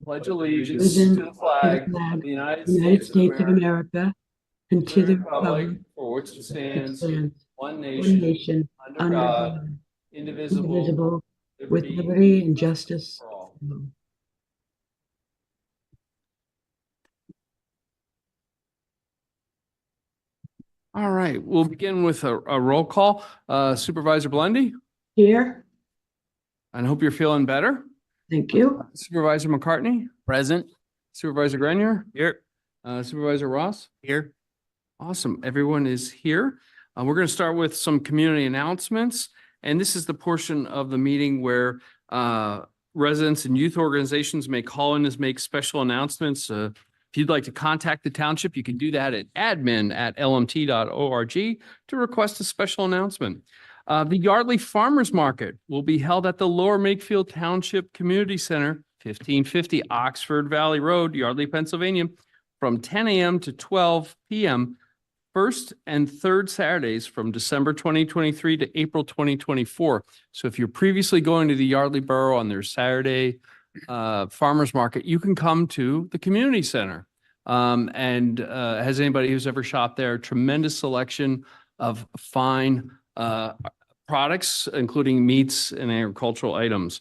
pledge allegiance to the flag of the United States of States of America, America, and to to the the republic republic for which it which stands, stands one one nation, nation, under under God, God, indivisible, indivisible, with liberty, liberty and and justice justice for all. for all. All right, we'll begin with a roll call. Supervisor Blendy, Here, I hope you're feeling better. thank you. Supervisor McCartney, Present. Supervisor Grenier, Here. Supervisor Ross. Here. Awesome. Everyone is here. We're going to start with some community announcements. And this is the portion of the meeting where residents and youth organizations may call in to make special announcements. If you'd like to contact the township, you can do that at admin@lmt.org to request a special announcement. The Yardley Farmers Market will be held at the Lower Makefield Township Community Center, 1550 Oxford Valley Road, Yardley, Pennsylvania, from 10 a.m. to 12 p.m. first and third Saturdays from December 2023 to April 2024. So if you're previously going to the Yardley Borough on their Saturday farmers market, you can come to the community center. Has anybody who's ever shopped there, tremendous selection of fine products, including meats and agricultural items.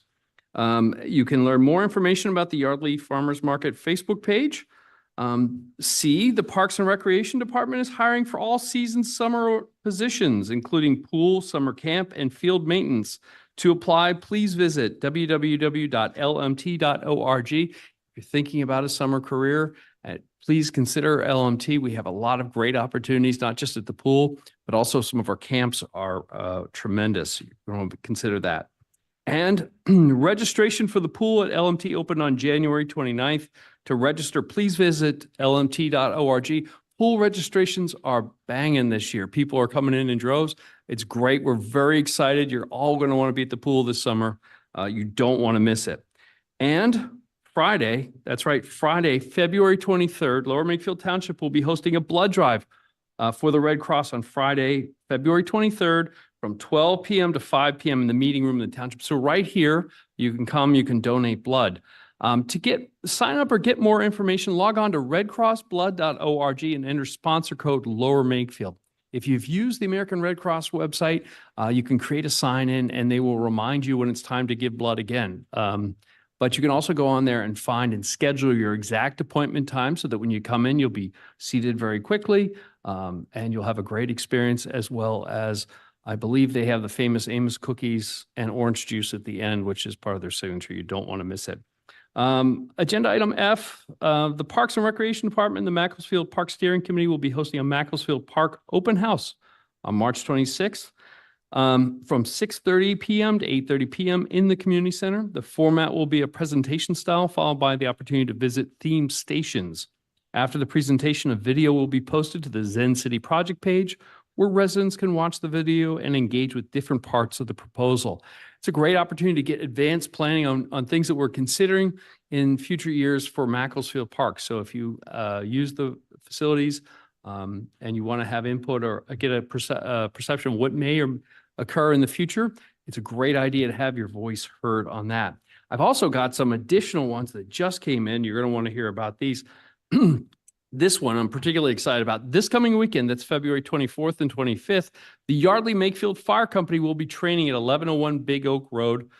You can learn more information about the Yardley Farmers Market Facebook page. C, the Parks and Recreation Department is hiring for all season summer positions, including pool, summer camp, and field maintenance. To apply, please visit www.lmt.org. If you're thinking about a summer career, please consider LMT. We have a lot of great opportunities, not just at the pool, but also some of our camps are tremendous. You're going to consider that. And registration for the pool at LMT opened on January 29th. To register, please visit lmt.org. Pool registrations are banging this year. People are coming in droves. It's great. We're very excited. You're all going to want to be at the pool this summer. You don't want to miss it. And Friday, that's right, Friday, February 23rd, Lower Makefield Township will be hosting a blood drive for the Red Cross on Friday, February 23rd, from 12 p.m. to 5 p.m. in the meeting room in the township. So right here, you can come, you can donate blood. To sign up or get more information, log on to redcrossblood.org and enter sponsor code Lower Makefield. If you've used the American Red Cross website, you can create a sign-in and they will remind you when it's time to give blood again. But you can also go on there and find and schedule your exact appointment time so that when you come in, you'll be seated very quickly and you'll have a great experience, as well as I believe they have the famous Amos cookies and orange juice at the end, which is part of their signature. You don't want to miss it. Agenda item F, the Parks and Recreation Department and the Makefield Park Steering Committee will be hosting a Makefield Park open house on March 26th from 6:30 p.m. to 8:30 p.m. in the community center. The format will be a presentation style, followed by the opportunity to visit themed stations. After the presentation, a video will be posted to the Zen City project page, where residents can watch the video and engage with different parts of the proposal. It's a great opportunity to get advanced planning on things that we're considering in future years for Makefield Park. So if you use the facilities and you want to have input or get a perception of what may or occur in the future, it's a great idea to have your voice heard on that. I've also got some additional ones that just came in. You're going to want to hear about these. This one I'm particularly excited about. This coming weekend, that's February 24th and 25th, the Yardley Makefield Fire Company will be training at 1101 Big Oak Road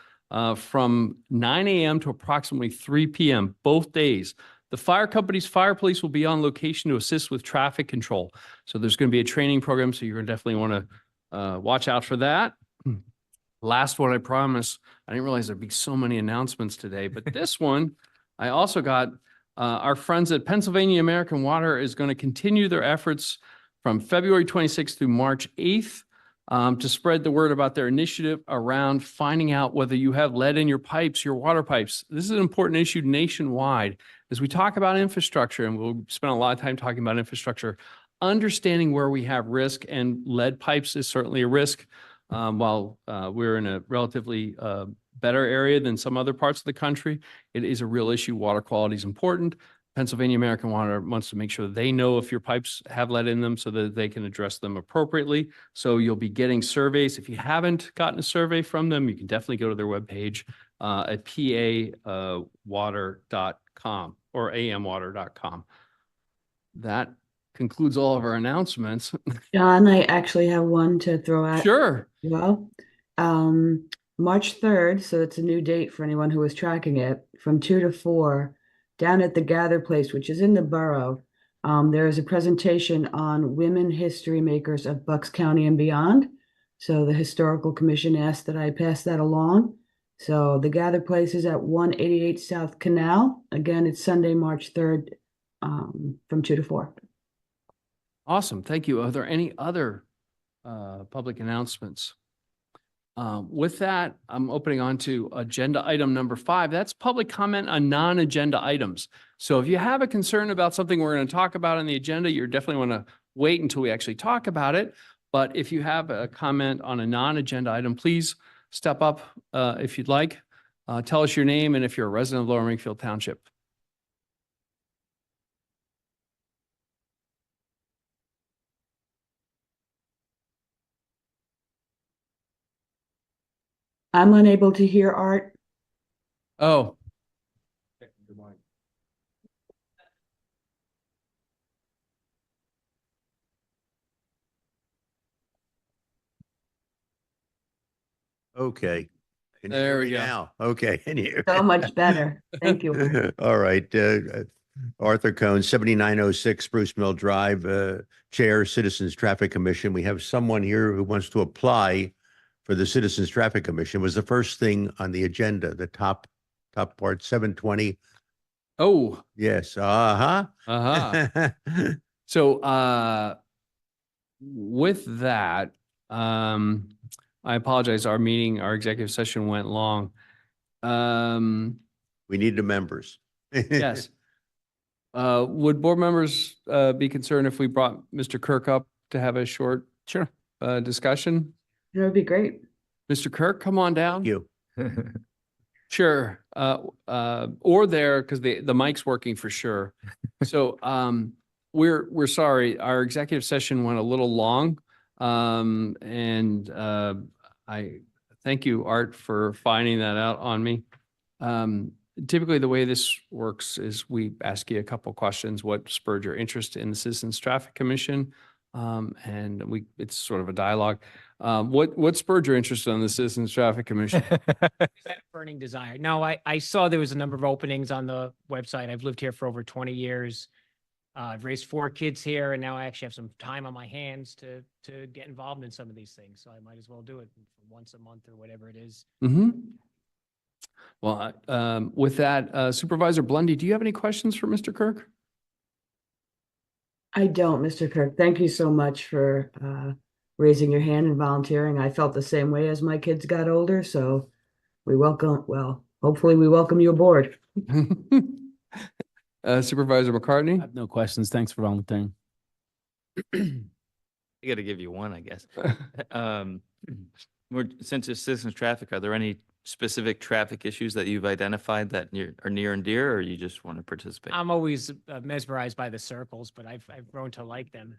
from 9 a.m. to approximately 3 p.m. both days. The fire company's fire police will be on location to assist with traffic control. So there's going to be a training program, so you're going to definitely want to watch out for that. Last one, I promise. I didn't realize there'd be so many announcements today, but this one, I also got our friends at Pennsylvania American Water is going to continue their efforts from February 26th through March 8th to spread the word about their initiative around finding out whether you have lead in your pipes, your water pipes. This is an important issue nationwide. As we talk about infrastructure, and we'll spend a lot of time talking about infrastructure, understanding where we have risk, and lead pipes is certainly a risk. While we're in a relatively better area than some other parts of the country, it is a real issue. Water quality is important. Pennsylvania American Water wants to make sure they know if your pipes have lead in them so that they can address them appropriately. So you'll be getting surveys. If you haven't gotten a survey from them, you can definitely go to their webpage at pawater.com or amwater.com. That concludes all of our announcements. John, I actually have one to throw out. Sure. Well, March 3rd, so it's a new date for anyone who was tracking it, from 2 to 4, down at the Gather Place, which is in the borough. There is a presentation on women history makers of Bucks County and beyond. So the Historical Commission asked that I pass that along. So the Gather Place is at 188 South Canal. Again, it's Sunday, March 3rd, from 2 to 4. Awesome. Thank you. Are there any other public announcements? With that, I'm opening on to agenda item number 5. That's public comment on non-agenda items. So if you have a concern about something we're going to talk about on the agenda, you definitely want to wait until we actually talk about it. But if you have a comment on a non-agenda item, please step up if you'd like. Tell us your name and if you're a resident of Lower Makefield Township. I'm unable to hear Art. Oh. Okay. Can you There hear we me go. now? Okay. Can you? So much better. Thank you. All right. Arthur Cohn, 7906 Spruce Mill Drive, Chair, Citizens Traffic Commission. We have someone here who wants to apply for the Citizens Traffic Commission. It was the first thing on the agenda, the top part, 720. Oh. Yes. Uh-huh. Uh-huh. So with that, I apologize. Our executive session went long. We need the members. Yes. Would board members be concerned if we brought Mr. Kirk up to have a short discussion? That would be great. Mr. Kirk, come on down. You. Sure. Or there, because the mic's working for sure. So we're sorry. Our executive session went a little long. And I thank you, Art, for finding that out on me. Typically, the way this works is we ask you a couple questions. What spurred your interest in the Citizens Traffic Commission? And it's sort of a dialogue. What spurred your interest in the Citizens Traffic Commission? Burning desire. No, I saw there was a number of openings on the website. I've lived here for over 20 years. I've raised 4 kids here, and now I actually have some time on my hands to get involved in some of these things. So I might as well do it once a month or whatever it is. Mm-hmm. Well, with that, Supervisor Blundy, do you have any questions for Mr. Kirk? I don't, Mr. Kirk. Thank you so much for raising your hand and volunteering. I felt the same way as my kids got older, so hopefully we welcome you aboard. Supervisor I McCartney? have no questions. Thanks for volunteering. I got to give you one, I guess. Since it's citizens traffic, are there any specific traffic issues that you've identified that are near and dear, or you just want to participate? I'm always mesmerized by the circles, but I've grown to like them.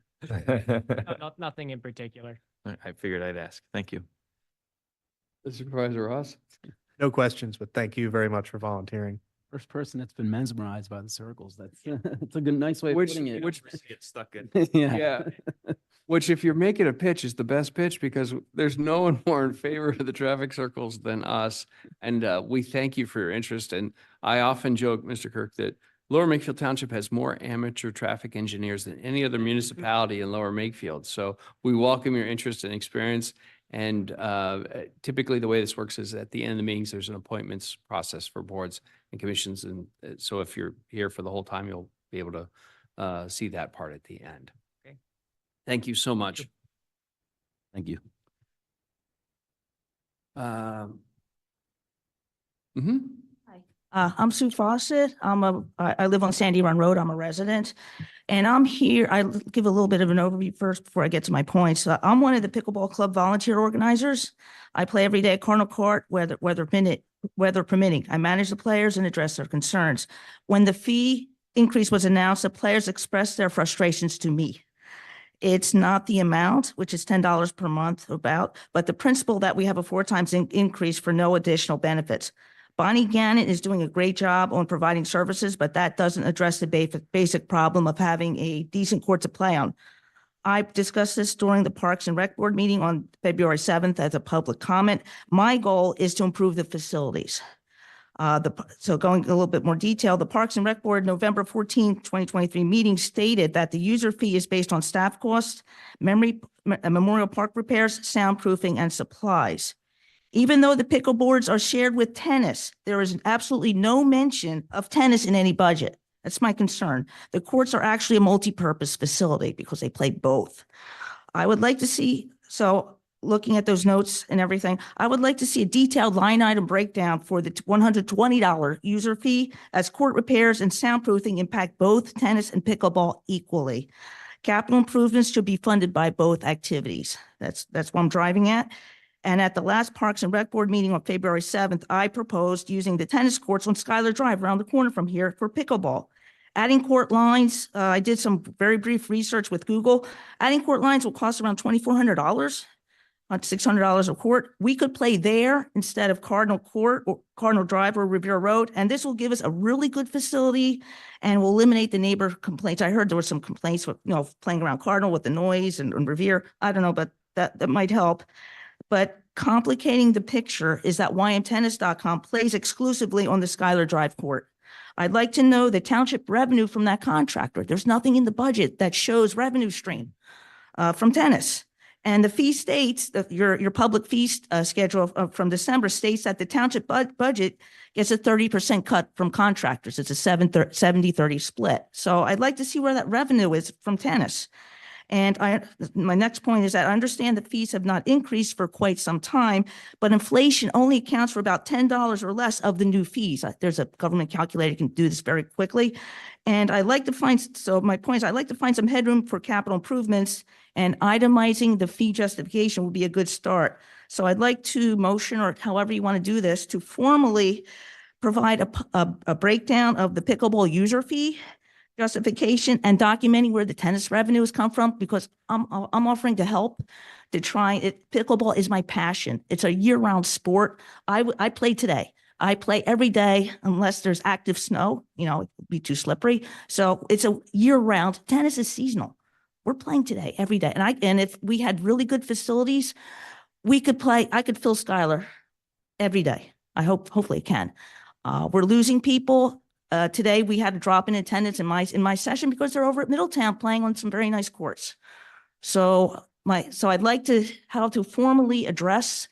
Nothing in particular. I figured I'd ask. Thank you. Supervisor Ross? No questions, but thank you very much for volunteering. First person that's been mesmerized by the circles. That's that's a good, nice way of putting it. Which Get stuck in. Yeah. Which, if you're making a pitch, is the best pitch because there's no one more in favor of the traffic circles than us. And we thank you for your interest. And I often joke, Mr. Kirk, that Lower Makefield Township has more amateur traffic engineers than any other municipality in Lower Makefield. So we welcome your interest and experience. And typically the way this works is at the end of the meetings, there's an appointments process for boards and commissions. And so if you're here for the whole time, you'll be able to see that part at the end. Okay. Thank you so much. Thank you. Mhm. I'm Sue Fawcett. I live on Sandy Run Road. I'm a resident. And I'm here, I'll give a little bit of an overview first before I get to my points. I'm one of the pickleball club volunteer organizers. I play every day at Corner Court, weather permitting. I manage the players and address their concerns. When the fee increase was announced, the players expressed their frustrations to me. It's not the amount, which is $10 per month but the principle that we have a 4 times increase for no additional benefits. Bonnie Gannon is doing a great job on providing services, but that doesn't address the basic problem of having a decent court to play on. I discussed this during the Parks and Rec Board meeting on February 7th as a public comment. My goal is to improve the facilities. So going a little bit more detail, the Parks and Rec Board November 14th, 2023 meeting stated that the user fee is based on staff costs, memorial park repairs, soundproofing, and supplies. Even though the pickle boards are shared with tennis, there is absolutely no mention of tennis in any budget. That's my concern. The courts are actually a multi-purpose facility because they play both. I would like to see, so looking at those notes and everything, I would like to see a detailed line item breakdown for the $120 user fee as court repairs and soundproofing impact both tennis and pickleball equally. Capital improvements should be funded by both activities. That's what I'm driving at. And at the last Parks and Rec Board meeting on February 7th, I proposed using the tennis courts on Schuyler Drive around the corner from here for pickleball. Adding court lines, I did some very brief research with Google. Adding court lines will cost around $2,400, on $600 a court. We could play there instead of Cardinal Court or Cardinal Drive or Revere Road, and this will give us a really good facility and will eliminate the neighbor complaints. I heard there were some complaints with, playing around Cardinal with the noise and Revere. I don't know, but that might help. But complicating the picture is that ymtennis.com plays exclusively on the Schuyler Drive court. I'd like to know the township revenue from that contractor. There's nothing in the budget that shows revenue stream from tennis. And the fee states that your public fee schedule from December states that the township budget gets a 30% cut from contractors. It's a 70-30 split. So I'd like to see where that revenue is from tennis. And my next point is that I understand the fees have not increased for quite some time, but inflation only accounts for about $10 or less of the new fees. There's a government calculator can do this very quickly. And I like to find, so my point is I'd like to find some headroom for capital improvements, and itemizing the fee justification would be a good start. So I'd like to motion, or however you want to do this, to formally provide a breakdown of the pickleball user fee justification and documenting where the tennis revenue has come from, because I'm offering to help to try it. Pickleball is my passion. It's a year-round sport. I play today. I play every day unless there's active snow, it'd be too slippery. So it's a year-round. Tennis is seasonal. We're playing today, every day. And if we had really good facilities, we could play. I could fill Schuyler every day. Hopefully it can. We're losing people. Today we had a drop in attendance in my session because they're over at Middletown playing on some very nice courts. So I'd like to how to formally address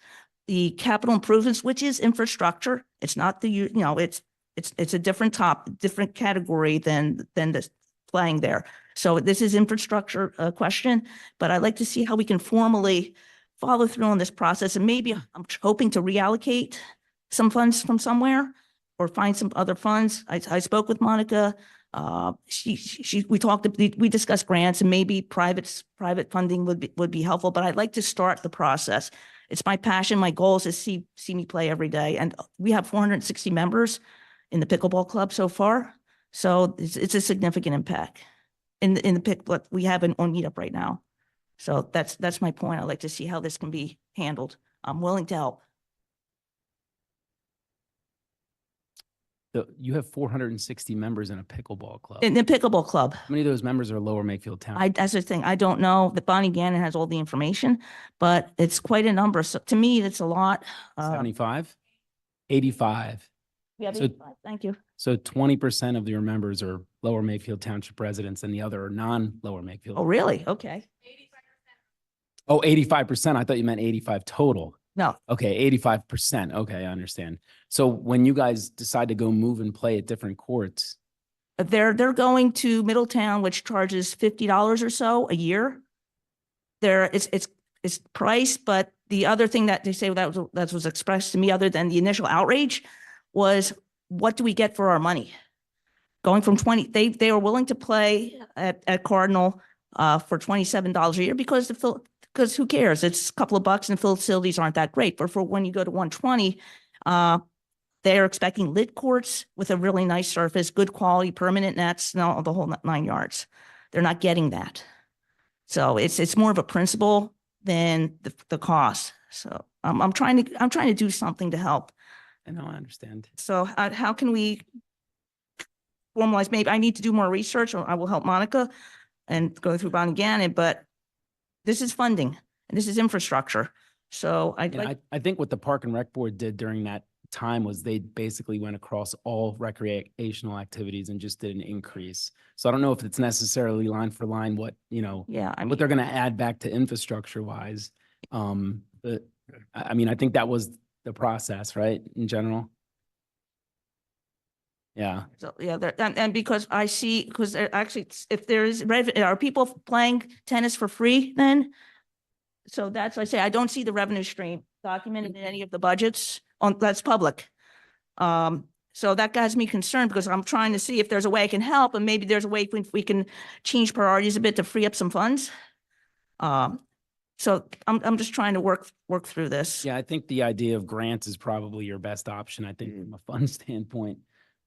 the capital improvements, which is infrastructure. It's not it's a different different category than this playing there. So this is infrastructure question, but I'd like to see how we can formally follow through on this process. And maybe I'm hoping to reallocate some funds from somewhere or find some other funds. I spoke with Monica. We discussed grants, and maybe private funding would be helpful, but I'd like to start the process. It's my passion. My goal is to see me play every day. And we have 460 members in the pickleball club so far. So it's a significant impact in the what we have on Meetup right now. So that's my point. I'd like to see how this can be handled. I'm willing to help. You have 460 members in a pickleball club. In the pickleball club. How many of those members are Lower Makefield Township? That's the thing. I don't know. The Bonnie Gannon has all the information, but it's quite a number. So to me, it's a lot. 75? 85. We have So- 85. Thank you. So 20% of your members are Lower Makefield Township residents and the other are non-Lower Makefield. Oh, really? Okay. Oh, 85%. I thought you meant 85 total. No, Okay, 85%. Okay, I understand. So when you guys decide to go move and play at different courts, they're going to Middletown, which charges $50 or so a year. It's priced, but the other thing that they say that was expressed to me, other than the initial outrage, was what do we get for our money? Going from 20, they were willing to play at Cardinal for $27 a year because who cares? It's a couple of bucks and facilities aren't that great. But for when you go to 120, they're expecting lit courts with a really nice surface, good quality, permanent nets, no, the whole 9 yards. They're not getting that. So it's more of a principle than the cost. So I'm trying to do something to help. I know, I understand. So how can we formalize? Maybe I need to do more research, or I will help Monica and go through Bonnie Gannon, but this is funding and this is infrastructure. So I'd And like, I think what the Park and Rec Board did during that time was they basically went across all recreational activities and just did an increase. So I don't know if it's necessarily line for line what, yeah, I what mean, they're gonna add back to infrastructure wise. But I mean, I think that was the process, right, in general? Yeah. so, yeah, and because I see, because actually, if there is, are people playing tennis for free then? So that's, I say, I don't see the revenue stream documented in any of the budgets that's public. So that has me concerned because I'm trying to see if there's a way I can help, and maybe there's a way we can change priorities a bit to free up some funds. So I'm just trying to work through this. Yeah, I think the idea of grants is probably your best option, I think, from a fund standpoint.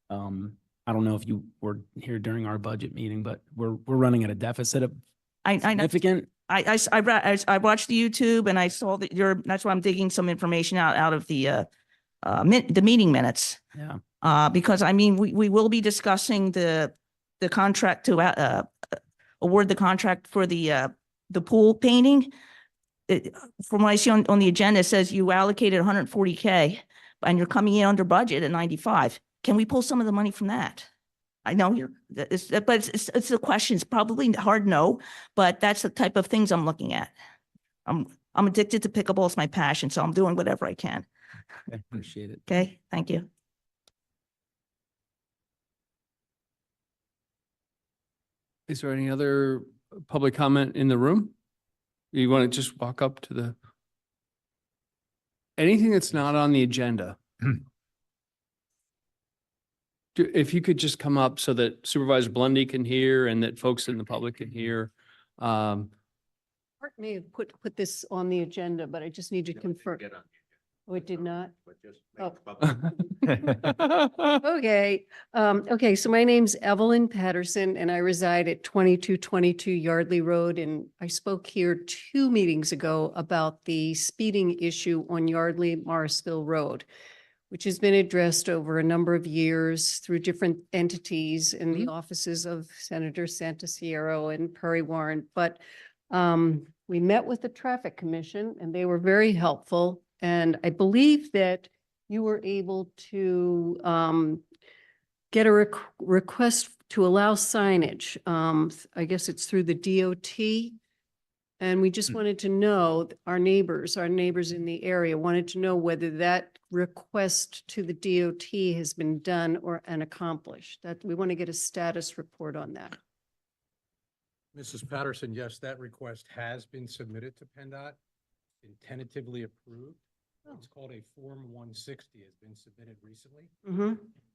I don't know if you were here during our budget meeting, but we're running at a deficit of I know. significant. I watched the YouTube and I saw that that's why I'm digging some information out of the meeting minutes. Yeah. Because I mean, we will be discussing the contract to award the contract for the pool painting. From what I see on the agenda, it says you allocated 140K and you're coming in under budget at 95. Can we pull some of the money from that? I know but it's a question. It's probably hard no, but that's the type of things I'm looking at. I'm addicted to pickleball. It's my passion, so I'm doing whatever I can. I appreciate it. Okay, thank you. Is there any other public comment in the room? You want to just walk up to the, anything that's not on the agenda? If you could just come up so that Supervisor Blundy can hear and that folks in the public can hear. Art may have put this on the agenda, but I just need to confirm. Oh, it did not? Oh. Okay. Okay, so my name's Evelyn Patterson and I reside at 2222 Yardley Road. And I spoke here 2 meetings ago about the speeding issue on Yardley Morrisville Road, which has been addressed over a number of years through different entities in the offices of Senator Santasiero and Perry Warren. But we met with the Traffic Commission and they were very helpful. And I believe that you were able to get a request to allow signage. I guess it's through the DOT. And we just wanted to know, our neighbors in the area wanted to know whether that request to the DOT has been done and accomplished. That we want to get a status report on that. Mrs. Patterson, yes, that request has been submitted to PennDOT and tentatively approved. It's called a Form 160, has been submitted recently.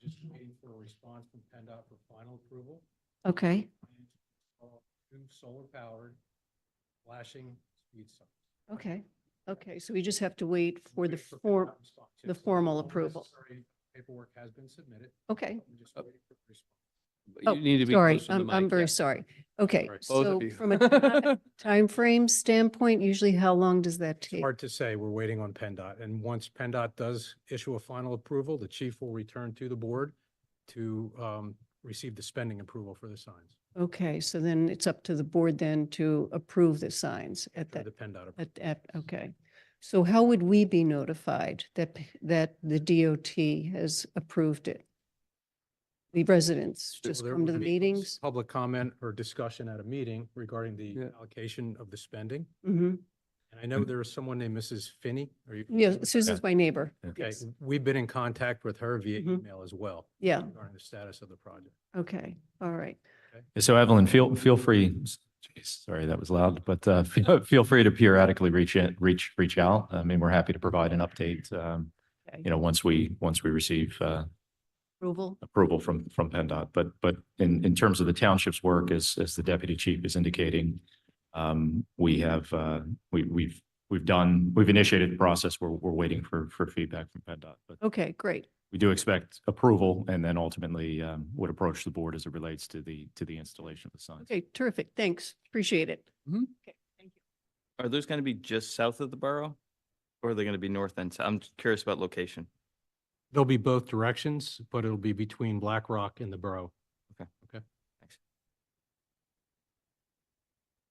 Just waiting for a response from PennDOT for final approval. Okay. 2 solar-powered flashing speed signs. Okay. Okay. So we just have to wait for the Wait form, PennDOT response. the Yes, formal all approval. necessary Paperwork has been submitted. Okay. I'm just waiting for the response. Oh, You need to be sorry. closer to the I'm mic, very yeah. sorry. Okay. Right. Both of So you. from a time frame standpoint, usually how long does that It's take? hard to say. We're waiting on PennDOT. And once PennDOT does issue a final approval, the chief will return to the board to receive the spending approval for the signs. Okay. So then it's up to the board then to approve the signs at Through that, the PennDOT approval. okay. So how would we be notified that the DOT has approved it? The residents just There come to the would be meetings? Public comment or discussion at a meeting regarding the Yeah. allocation of the spending. Mm-hmm. And I know there is someone named Mrs. Finney. Are you? Yeah, Susan's my neighbor. Okay, Yes. we've been in contact with her via Mhm. email as well. Yeah. Regarding the status of the project. Okay. All right. So Evelyn, feel free, geez, sorry, that was loud, but feel free to periodically reach out. I mean, we're happy to provide an update, Okay. once we receive Approval? approval from PennDOT. But in terms of the township's work, as the deputy chief is indicating, we have, we've initiated the process. We're waiting for feedback from PennDOT, but Okay, great. we do expect approval and then ultimately would approach the board as it relates to the installation of the signs. Okay, terrific. Thanks. Appreciate it. Mhm. Okay, thank you. Are those going to be just south of the borough? Or are they going to be north and south? I'm curious about location. There'll be both directions, but it'll be between Black Rock and the borough. Okay. Okay. Thanks.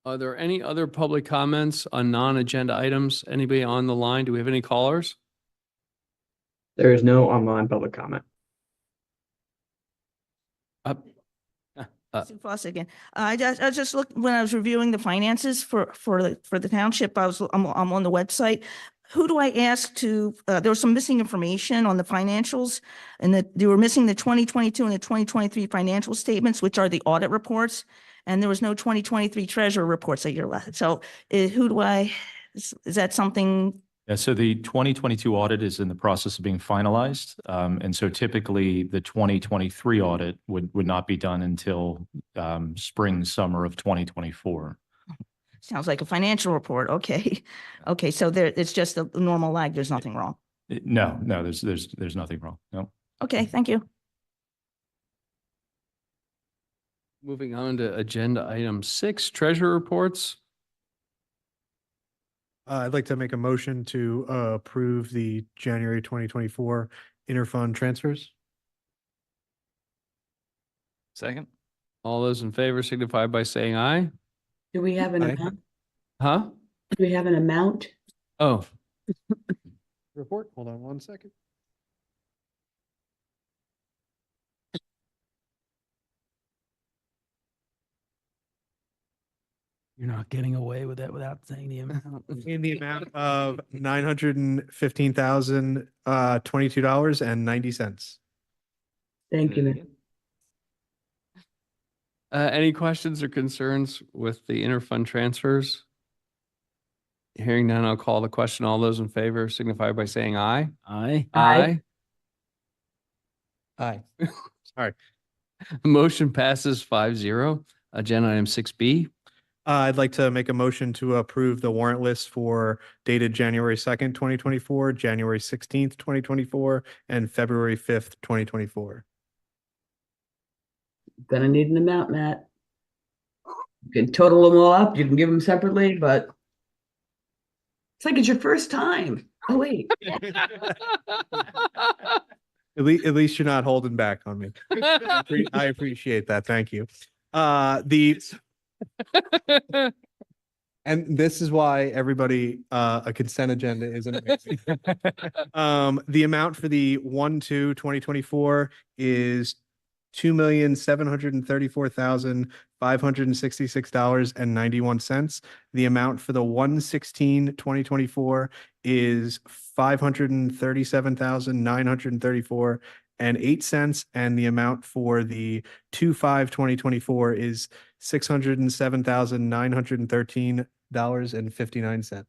Are there any other public comments on non-agenda items? Anybody on the line? Do we have any callers? There is no online public comment. Sue Fawcett again. I just looked, when I was reviewing the finances for the township, I'm on the website. Who do I ask to, there was some missing information on the financials, and that they were missing the 2022 and the 2023 financial statements, which are the audit reports. And there was no 2023 treasurer reports that year left. So who do is that something? Yeah, so the 2022 audit is in the process of being finalized. And so typically the 2023 audit would not be done until spring, summer of 2024. Sounds like a financial report. Okay. Okay. So it's just a normal lag. There's nothing wrong. No, there's nothing wrong. No. Okay. Thank you. Moving on to agenda item 6, treasurer reports. I'd like to make a motion to approve the January 2024 interfund transfers. Second? All those in favor signify by saying aye. Do we have an Aye. amount? Huh? Do we have an amount? Oh, Report, hold on one second. You're not getting away with that without saying the amount. In the amount of $915,000, $22.90. Thank you, ma'am. any questions or concerns with the interfund transfers? Hearing none, I'll call the question. All those in favor signify by saying aye. Aye. Aye. Aye. Sorry. Motion passes 5-0. Agenda item 6B. I'd like to make a motion to approve the warrant list for dated January 2nd, 2024, January 16th, 2024, and February 5th, 2024. Gonna need an amount, Matt. You can total them all up. You can give them separately, but it's like it's your first time. Oh, wait. At least you're not holding back on me. I appreciate that. Thank you. And this is why everybody, a consent agenda isn't amazing. The amount for the 1/2/2024 is $2,734,566.91. The amount for the 1/16/2024 is $537,934.08, and the amount for the 2/5/2024 is $607,913.59.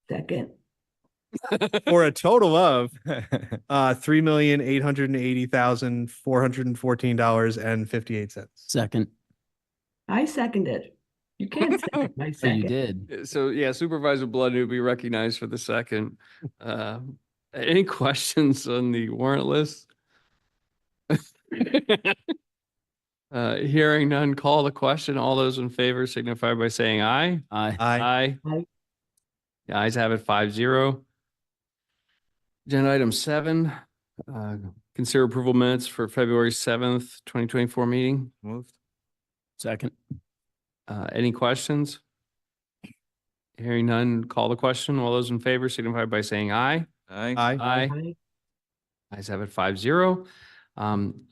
Second. For a total of $3,880,414.58. Second. I seconded. You can't second my Oh, you second. did. So yeah, Supervisor Blood will be recognized for the second. Any questions on the warrant list? Hearing none, call the question. All those in favor signify by saying aye. Aye. Aye. Aye. The ayes have it 5-0. Agenda item 7, consider approval minutes for February 7th, 2024 meeting. Moved. Second. Any questions? Hearing none, call the question. All those in favor signify by saying aye. Aye. Aye. Aye. Ayes have it 5-0.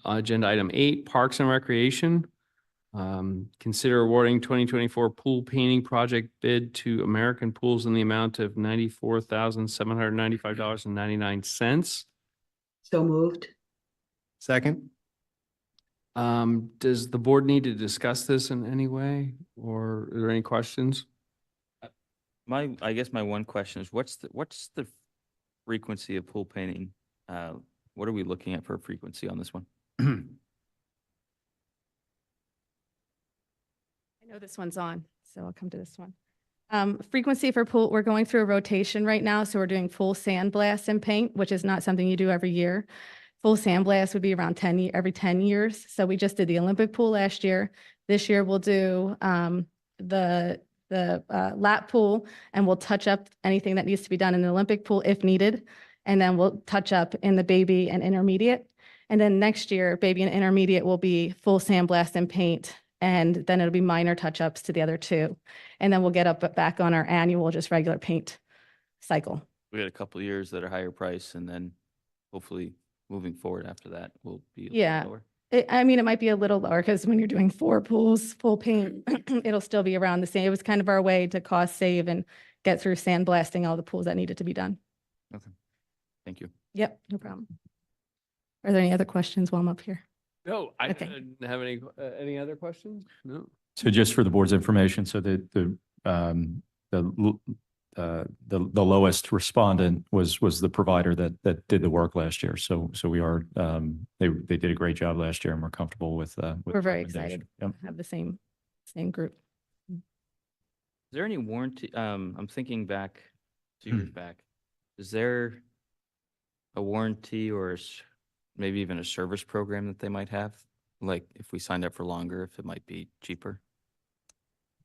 Agenda item 8, Parks and Recreation. Consider awarding 2024 pool painting project bid to American Pools in the amount of $94,795.99. So moved. Second. Does the board need to discuss this in any way, or are there any questions? I guess my one question is, what's the frequency of pool painting? What are we looking at for frequency on this one? I know this one's on, so I'll come to this one. Frequency for pool, we're going through a rotation right now, so we're doing full sandblast and paint, which is not something you do every year. Full sandblast would be around every 10 years. So we just did the Olympic pool last year. This year we'll do the lap pool, and we'll touch up anything that needs to be done in the Olympic pool if needed. And then we'll touch up in the baby and intermediate. And then next year, baby and intermediate will be full sandblast and paint. And then it'll be minor touch-ups to the other two. And then we'll get up back on our annual, just regular paint cycle. We had a couple of years that are higher price, and then hopefully moving forward after that will be a little Yeah. lower. I mean, it might be a little lower because when you're doing 4 pools, full paint, it'll still be around the same. It was kind of our way to cost save and get through sandblasting all the pools that needed to be done. Okay. Thank you. Yep, no problem. Are there any other questions while I'm up here? No, I Okay. didn't have any other questions? No. So just for the board's information, so the lowest respondent was the provider that did the work last year. So we are, they did a great job last year and we're comfortable with We're the very recommendation. excited Yep. to have the same group. Is there any warranty? I'm thinking back 2 years back. Is there a warranty or maybe even a service program that they might have? Like if we signed up for longer, if it might be cheaper?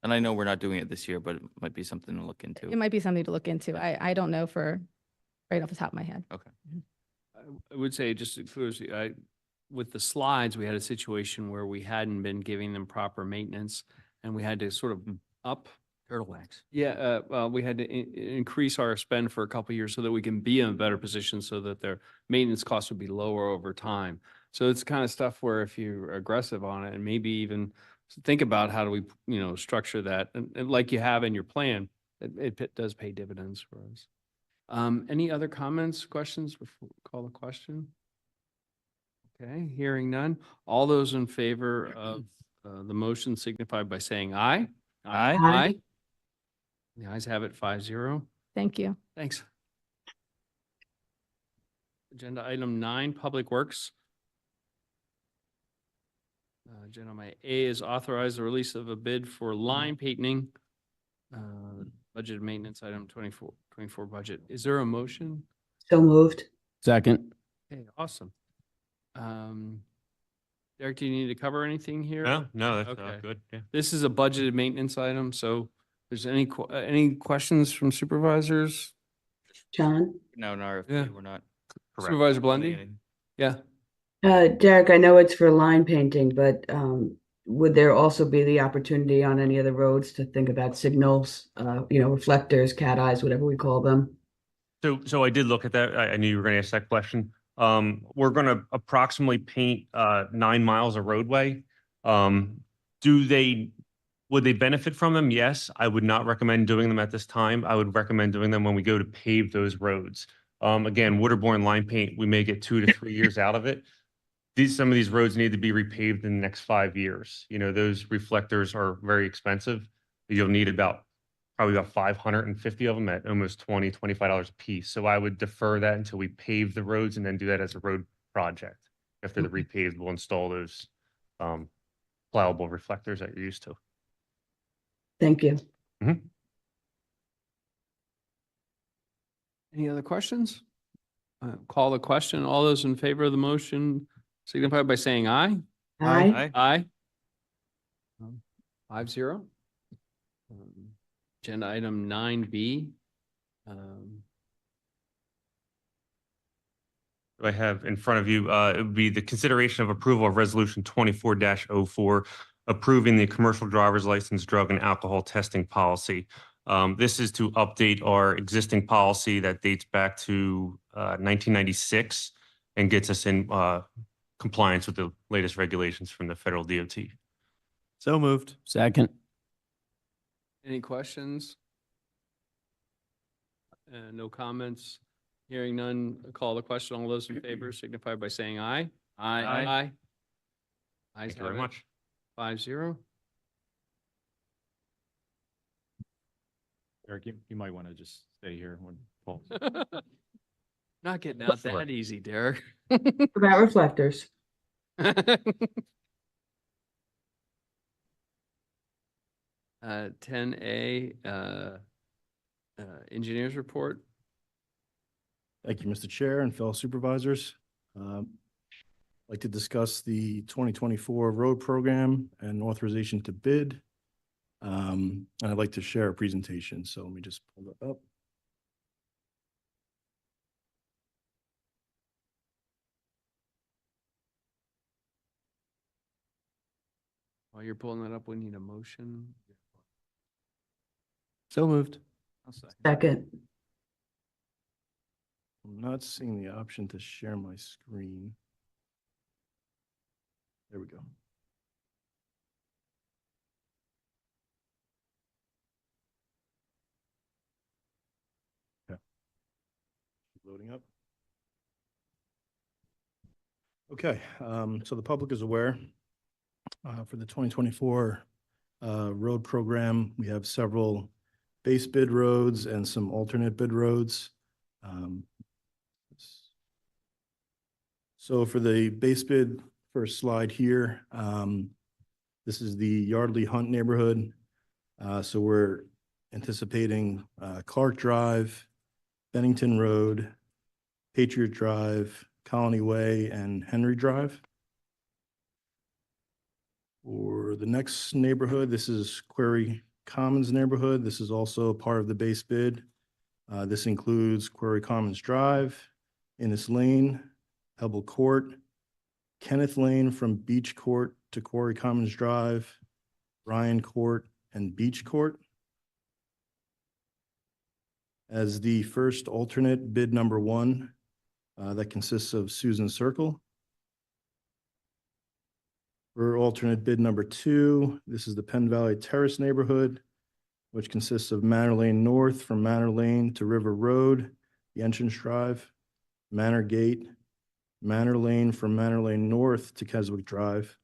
And I know we're not doing it this year, but it might be something to look into. It might be something to look into. I don't know right off the top of my head. Okay. I would say just to clear, with the slides, we had a situation where we hadn't been giving them proper maintenance and we had to sort of up. Turtle wax. Yeah, well, we had to increase our spend for a couple of years so that we can be in a better position so that their maintenance costs would be lower over time. So it's kind of stuff where if you're aggressive on it and maybe even think about how do we, structure that and like you have in your plan, it does pay dividends for us. Any other comments, questions before we call the question? Okay, hearing none. All those in favor of the motion signify by saying aye. Aye. Aye. The ayes have it 5-0. Thank you. Thanks. Agenda item 9, Public Works. Agenda item A is authorize the release of a bid for line painting. Budget maintenance item 24 budget. Is there a motion? So moved. Second. Okay, awesome. Derek, do you need to cover anything here? No, that's Okay. good. Yeah. This is a budgeted maintenance item, so there's any questions from supervisors? John? No, no, Yeah. we're not. Correct. Supervisor Blondie? Yeah. Derek, I know it's for line painting, but would there also be the opportunity on any of the roads to think about signals, reflectors, cat eyes, whatever we call them? So I did look at that. I knew you were going to ask that question. We're going to approximately paint 9 miles of roadway. Would they benefit from them? Yes. I would not recommend doing them at this time. I would recommend doing them when we go to pave those roads. Again, waterborne line paint, we may get 2 to 3 years out of it. Some of these roads need to be repaved in the next 5 years. Those reflectors are very expensive. You'll need probably about 550 of them at almost $20, $25 a piece. So I would defer that until we pave the roads and then do that as a road project. After the repaved, we'll install those plowable reflectors that you're used to. Thank you. Any other questions? Call the question. All those in favor of the motion signify by saying aye. Aye. Aye. 5-0. Agenda item 9B. I have in front of you, it would be the consideration of approval of resolution 24-04, approving the commercial driver's license drug and alcohol testing policy. This is to update our existing policy that dates back to 1996 and gets us in compliance with the latest regulations from the federal DOT. So moved. Second. Any questions? No comments. Hearing none, call the question. All those in favor signify by saying aye. Aye. Aye. Thank you very much. 5-0. Eric, you might want to just stay here when Paul. Not getting out Sure. that easy, Derek. About reflectors. 10A, engineers report. Thank you, Mr. Chair and fellow supervisors. I'd like to discuss the 2024 road program and authorization to bid. And I'd like to share a presentation. So let me just pull that up. While you're pulling that up, we need a motion. So moved. Second. I'm not seeing the option to share my screen. There we go. Okay. Loading up. Okay, so the public is aware. For the 2024 road program, we have several base bid roads and some alternate bid roads. So for the base bid, first slide here, this is the Yardley Hunt neighborhood. So we're anticipating Clark Drive, Bennington Road, Patriot Drive, Colony Way, and Henry Drive. For the next neighborhood, this is Quarry Commons neighborhood. This is also part of the base bid. This includes Quarry Commons Drive, Innis Lane, Hebel Court, Kenneth Lane from Beach Court to Quarry Commons Drive, Ryan Court, and Beach Court. As the first alternate, bid number 1, that consists of Susan Circle. For alternate bid number 2, this is the Penn Valley Terrace neighborhood, which consists of Manor Lane North from Manor Lane to River Road, the entrance drive, Manor Gate, Manor Lane from Manor Lane North to Keswick Drive,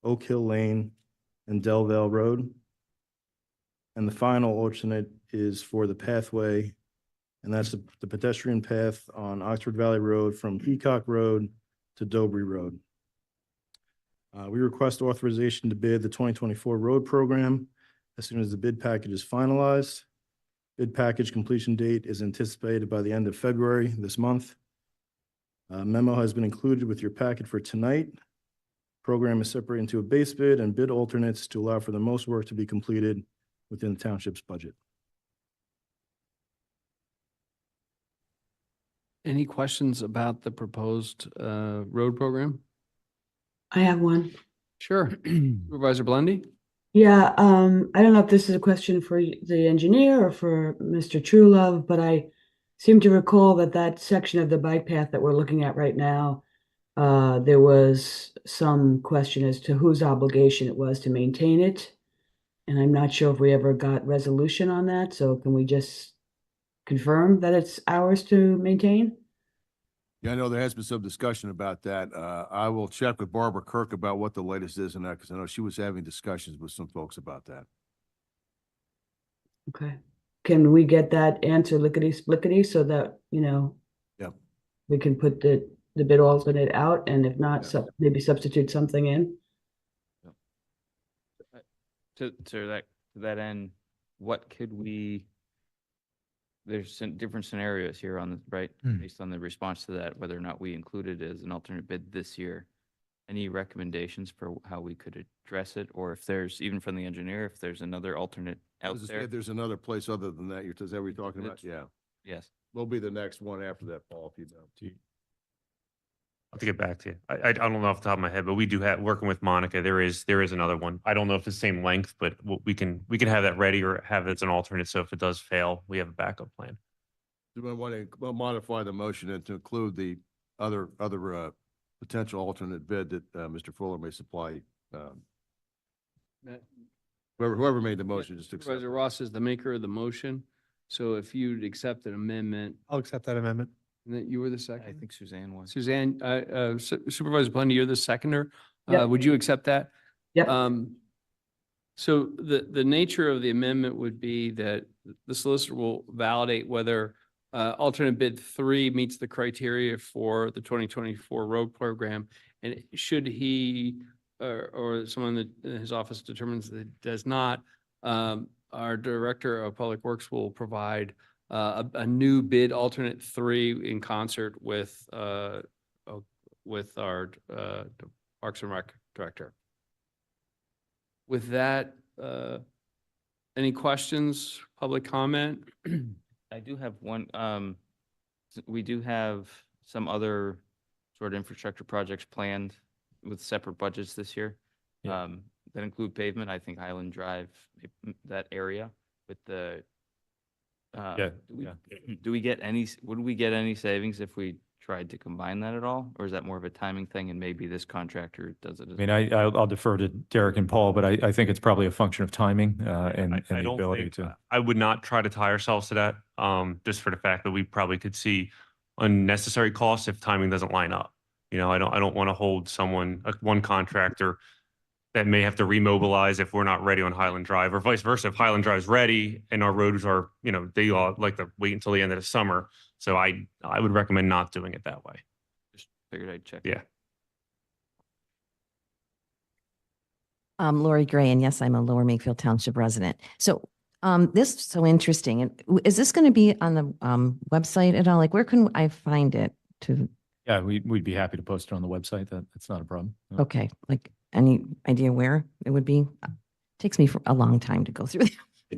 Oak Hill Lane, and Del Valle Road. And the final alternate is for the pathway, and that's the pedestrian path on Oxford Valley Road from Peacock Road to Dobry Road. We request authorization to bid the 2024 road program as soon as the bid package is finalized. Bid package completion date is anticipated by the end of February this month. Memo has been included with your packet for tonight. Program is separated into a base bid and bid alternates to allow for the most work to be completed within the township's budget. Any questions about the proposed road program? I have one. Sure. Supervisor Blendy? Yeah, I don't know if this is a question for the engineer or for Mr. Truelove, but I seem to recall that section of the bike path that we're looking at right now, there was some question as to whose obligation it was to maintain it. And I'm not sure if we ever got resolution on that. So can we just confirm that it's ours to maintain? Yeah, I know there has been some discussion about that. I will check with Barbara Kirk about what the latest is in that, because I know she was having discussions with some folks about that. Okay. Can we get that answer lickety-splickety so that, Yep. we can put the bid alternate out, and if not, Yeah. maybe substitute something in? To that end, what could we, there's some different scenarios here on the, right? Based on the response to that, whether or not we include it as an alternate bid this year. Any recommendations for how we could address it? Or if there's, even from the engineer, if there's another alternate out there? If there's another place other than that, is that what you're talking about? Yeah. Yes. We'll be the next one after that, Paul, if you know. I'll have to get back to you. I don't know off the top of my head, but we do have, working with Monica, there is another one. I don't know if it's the same length, but we can have that ready or have it as an alternate. So if it does fail, we have a backup plan. Do we want to modify the motion and to include the other potential alternate bid that Mr. Fuller may supply? Whoever made the motion, just accept. Supervisor Ross is the maker of the motion. So if you'd accept an amendment, I'll accept that amendment. and that you were the second? I think Suzanne was. Suzanne, Supervisor Blendy, you're the seconder. Yep. Would you accept that? Yep. So the nature of the amendment would be that the solicitor will validate whether alternate bid 3 meets the criteria for the 2024 road program. And should he or someone that his office determines that it does not, our Director of Public Works will provide a new bid alternate 3 in concert with our Parks and Rec Director. With that, any questions, public comment? I do have one, we do have some other sort of infrastructure projects planned with separate budgets this year. Yeah. That include pavement. I think Highland Drive, that area with the. Yeah, Do we get any, would we get any savings if we tried to combine that at all? Or is that more of a timing thing and maybe this contractor does it? I mean, I'll defer to Derek and Paul, but I think it's probably a function of timing and I the don't ability think, to. I would not try to tie ourselves to that, just for the fact that we probably could see unnecessary costs if timing doesn't line up. You know, I don't want to hold someone, one contractor that may have to remobilize if we're not ready on Highland Drive, or vice versa. If Highland Drive's ready and our roads are, you know, they all like to wait until the end of the summer. So I would recommend not doing it that way. Just figured I'd check. Yeah. Lori Gray, and yes, I'm a Lower Makefield Township resident. So this is so interesting. And is this going to be on the website at all? Like, where can I find it to? Yeah, we'd be happy to post it on the website. That's not a problem. No. Okay, like any idea where it would be? Takes me for a long time to go through.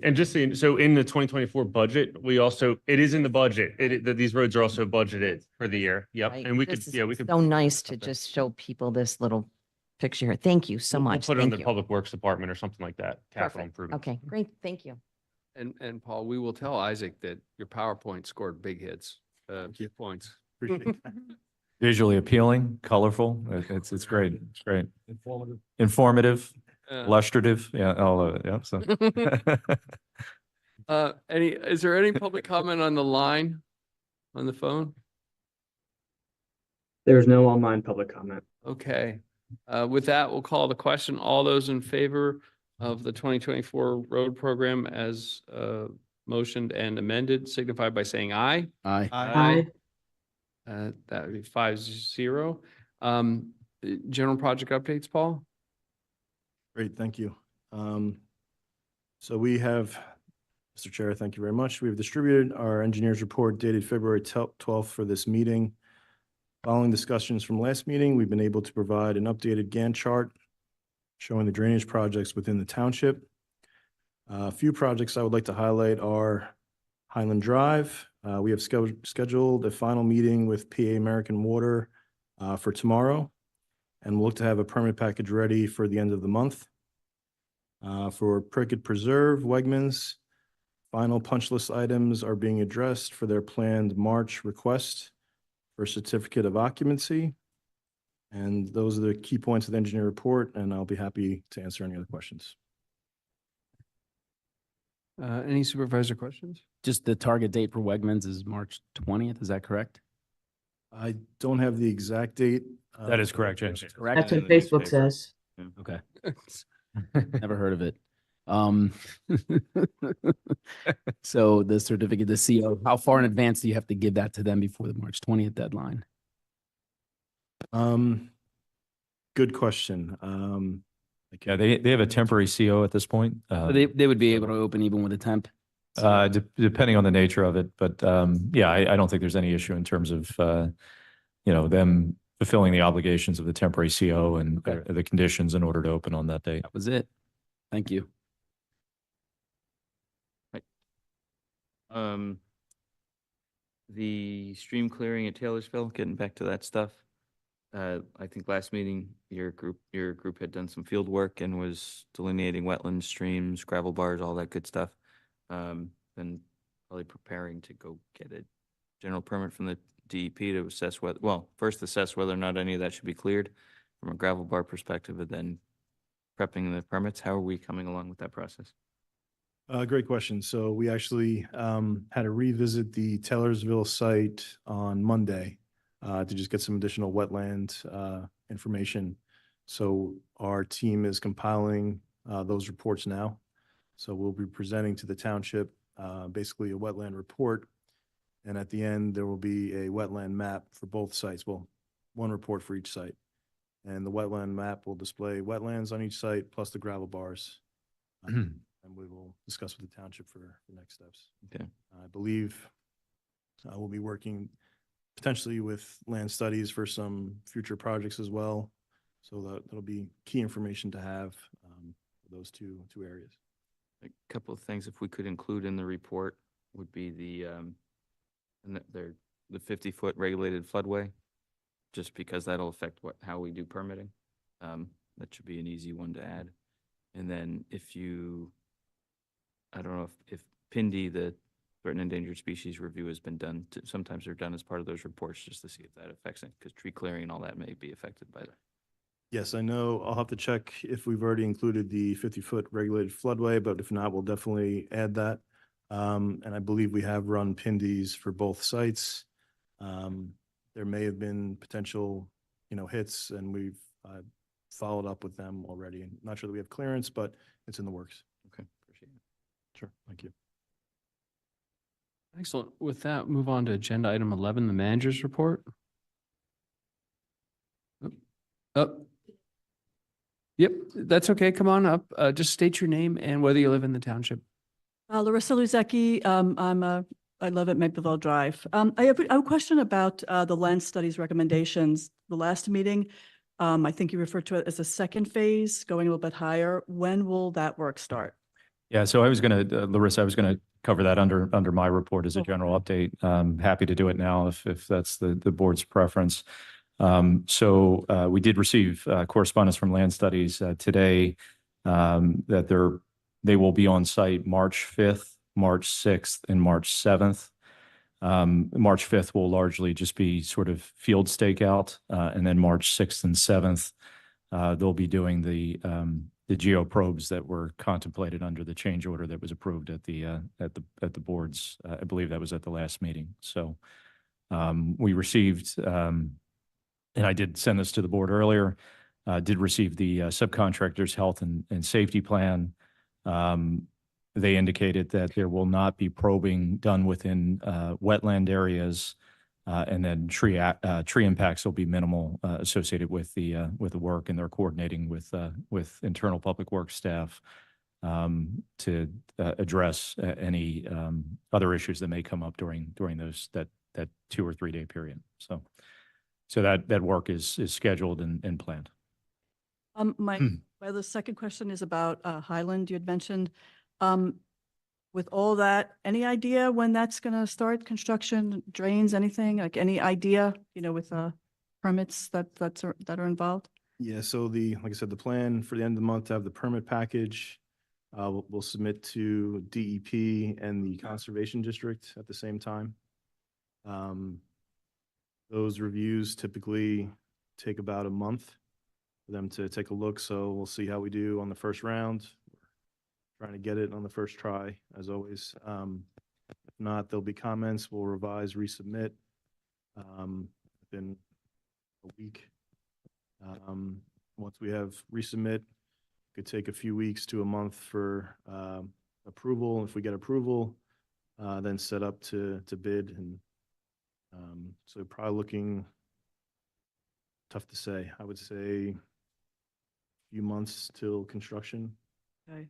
And just so in the 2024 budget, we also, it is in the budget, that these roads are also budgeted for the year. Yep. Right? And we could, This is yeah, we could. So nice to just show people this little picture here. Thank you so We'll much. put it in Thank the you. Public Works Department or something like that, capital Perfect. improvement. Okay, great. Thank you. And Paul, we will tell Isaac that your PowerPoint scored big hits, points. Appreciate that. Visually appealing, colorful. It's great. It's great. Informative, illustrative. Yeah, all of it. Yeah. So. Is there any public comment on the line, on the phone? There's no online public comment. Okay. With that, we'll call the question. All those in favor of the 2024 road program as motioned and amended signify by saying aye. Aye. Aye. That would be 5-0. General project updates, Paul? Great, thank you. So we have, Mr. Chair, thank you very much. We have distributed our engineer's report dated February 12th for this meeting. Following discussions from last meeting, we've been able to provide an updated Gantt chart showing the drainage projects within the township. A few projects I would like to highlight are Highland Drive. We have scheduled a final meeting with PA American Water for tomorrow, and we'll look to have a permit package ready for the end of the month. For Prickett Preserve, Wegmans, final punch list items are being addressed for their planned March request for certificate of occupancy. And those are the key points of the engineer report, and I'll be happy to answer any other questions. Any supervisor questions? Just the target date for Wegmans is March 20th. Is that correct? I don't have the exact date. That is correct, James. Correct. That's what Facebook says. Okay. Never heard of it. So the certificate, the CO, how far in advance do you have to give that to them before the March 20th deadline? Good question. Yeah, they have a temporary CO at this point. They would be able to open even with a temp. Depending on the nature of it, but yeah, I don't think there's any issue in terms of them fulfilling the obligations of the temporary CO and the conditions in order to open on that date. That was it. Thank you. The stream clearing at Taylorsville, getting back to that stuff. I think last meeting, your group had done some field work and was delineating wetlands, streams, gravel bars, all that good stuff. Then probably preparing to go get a general permit from the DEP to assess whether, well, first assess whether or not any of that should be cleared from a gravel bar perspective, and then prepping the permits. How are we coming along with that process? Great question. So we actually had to revisit the Taylorsville site on Monday to just get some additional wetland information. So our team is compiling those reports now. So we'll be presenting to the township basically a wetland report. And at the end, there will be a wetland map for both sites. Well, one report for each site. And the wetland map will display wetlands on each site plus the gravel bars. And we will discuss with the township for next steps. Okay. I believe we'll be working potentially with land studies for some future projects as well. So that'll be key information to have for those two areas. A couple of things, if we could include in the report, would be the 50-foot regulated floodway, just because that'll affect how we do permitting. That should be an easy one to add. And then I don't know if PINDY, the Threatened Endangered Species Review, has been done. Sometimes they're done as part of those reports just to see if that affects it, because tree clearing and all that may be affected by that. Yes, I know. I'll have to check if we've already included the 50-foot regulated floodway, but if not, we'll definitely add that. And I believe we have run PINDs for both sites. There may have been potential, hits, and we've followed up with them already. And not sure that we have clearance, but it's in the works. Okay, appreciate it. Sure, thank you. Excellent. With that, move on to agenda item 11, the manager's report. Up. Yep, that's okay. Come on up. Just state your name and whether you live in the township. Larissa Luzecki, I live at Makefield Drive. I have a question about the land studies recommendations. The last meeting, I think you referred to it as a second phase, going a little bit higher. When will that work start? Yeah, so I was going to, Larissa, I was going to cover that under my report as a general update. Happy to do it now if that's the board's preference. So we did receive correspondence from Land Studies today that they will be on site March 5th, March 6th, and March 7th. March 5th will largely just be sort of field stakeout, and then March 6th and 7th, they'll be doing the geoprobes that were contemplated under the change order that was approved at the boards. I believe that was at the last meeting. So we received, and I did send this to the board earlier, did receive the subcontractor's health and safety plan. They indicated that there will not be probing done within wetland areas, and then tree impacts will be minimal associated with the work, and they're coordinating with internal public works staff to address any other issues that may come up during that 2 or 3 day period. So that work is scheduled and planned. My other second question is about Highland. You had mentioned, with all that, any idea when that's going to start construction, drains, anything, like any idea, with permits that are involved? Yeah, so like I said, the plan for the end of the month to have the permit package, we'll submit to DEP and the Conservation District at the same time. Those reviews typically take about a month for them to take a look. So we'll see how we do on the first round. Trying to get it on the first try, as always. If not, there'll be comments. We'll revise, resubmit within a week. Once we have resubmit, it could take a few weeks to a month for approval. If we get approval, then set up to bid. And so probably looking, tough to say. I would say a few months till construction. Okay.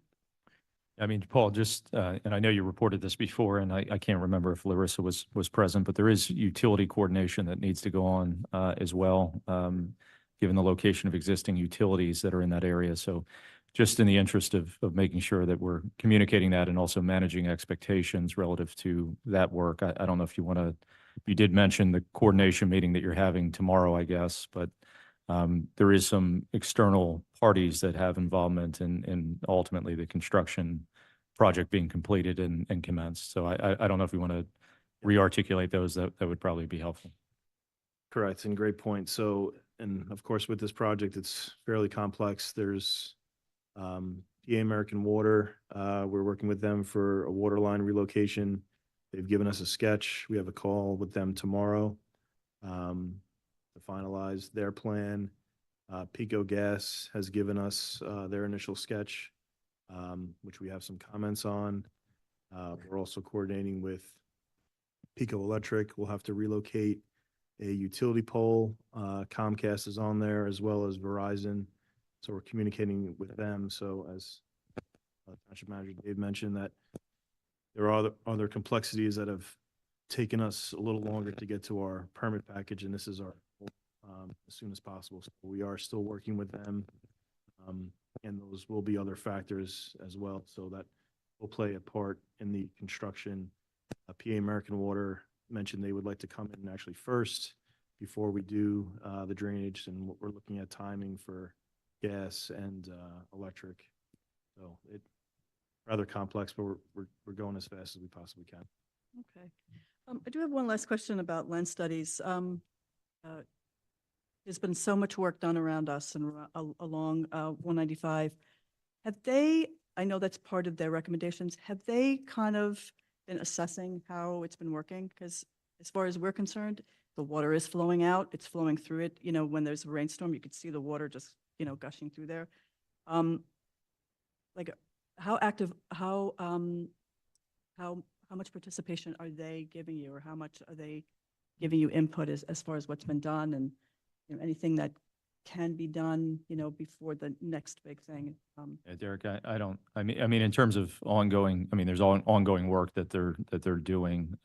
I mean, Paul, just, and I know you reported this before, and I can't remember if Larissa was present, but there is utility coordination that needs to go on as well, given the location of existing utilities that are in that area. So just in the interest of making sure that we're communicating that and also managing expectations relative to that work, I don't know if you did mention the coordination meeting that you're having tomorrow, I guess, but there is some external parties that have involvement in ultimately the construction project being completed and commenced. So I don't know if we want to re-articulate those. That would probably be helpful. Correct, and great point. So, and of course, with this project, it's fairly complex. There's PA American Water. We're working with them for a water line relocation. They've given us a sketch. We have a call with them tomorrow to finalize their plan. Pico Gas has given us their initial sketch, which we have some comments on. We're also coordinating with Pico Electric. We'll have to relocate a utility pole. Comcast is on there, as well as Verizon. So we're communicating with them. So as Township Manager Dave mentioned, that there are other complexities that have taken us a little longer to get to our permit package, and this is our as soon as possible. So we are still working with them, and those will be other factors as well. So that will play a part in the construction. PA American Water mentioned they would like to come in actually first before we do the drainage, and we're looking at timing for gas and electric. So it rather complex, but we're going as fast as we possibly can. Okay. I do have one last question about lens studies. There's been so much work done around us and along 195. Have they, I know that's part of their recommendations, have they kind of been assessing how it's been working? Because as far as we're concerned, the water is flowing out, it's flowing through it. You know, when there's a rainstorm, you could see the water just, you know, gushing through there. Like how active, how much participation are they giving you, or how much are they giving you input as far as what's been done, and, you know, anything that can be done, you know, before the next big thing? Yeah, Derek, I mean, in terms of ongoing, I mean, there's ongoing work that they're doing.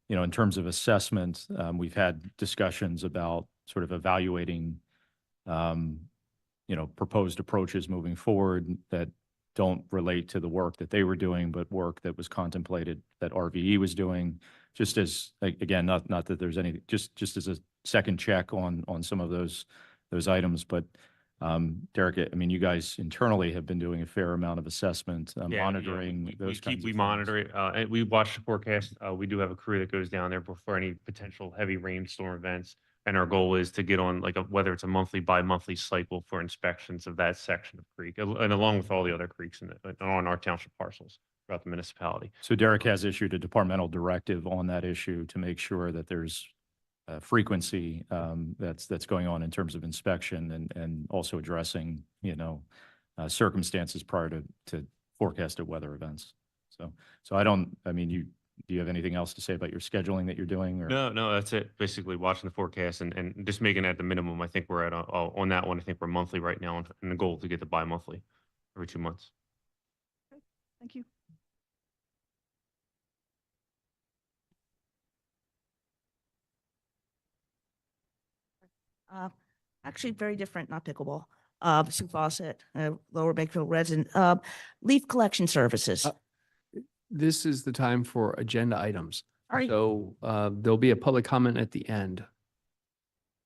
You know, in terms of assessment, we've had discussions about sort of evaluating, you know, proposed approaches moving forward that don't relate to the work that they were doing, but work that was contemplated that RVE was doing, just as, again, not that there's any, just as a second check on some of those items. But Derek, I mean, you guys internally have been doing a fair amount of assessment, monitoring those kinds of We things. monitor it, and we watch the forecast. We do have a crew that goes down there for any potential heavy rainstorm events. And our goal is to get on like whether it's a monthly, bi-monthly cycle for inspections of that section of creek, and along with all the other creeks on our township parcels throughout the municipality. So Derek has issued a departmental directive on that issue to make sure that there's frequency that's going on in terms of inspection, and also addressing, you know, circumstances prior to forecasted weather events. So I mean, do you have anything else to say about your scheduling that you're doing? Or? No, that's it. Basically watching the forecast and just making it at the minimum. I think we're at on that one. I think we're monthly right now, and the goal to get to bi-monthly every 2 months. Okay, thank you. Actually, very different, not pickleball. Sue Fawcett, Lower Makefield resident. Leaf collection services. This is the time for agenda items. All right. So there'll be a public comment at the end.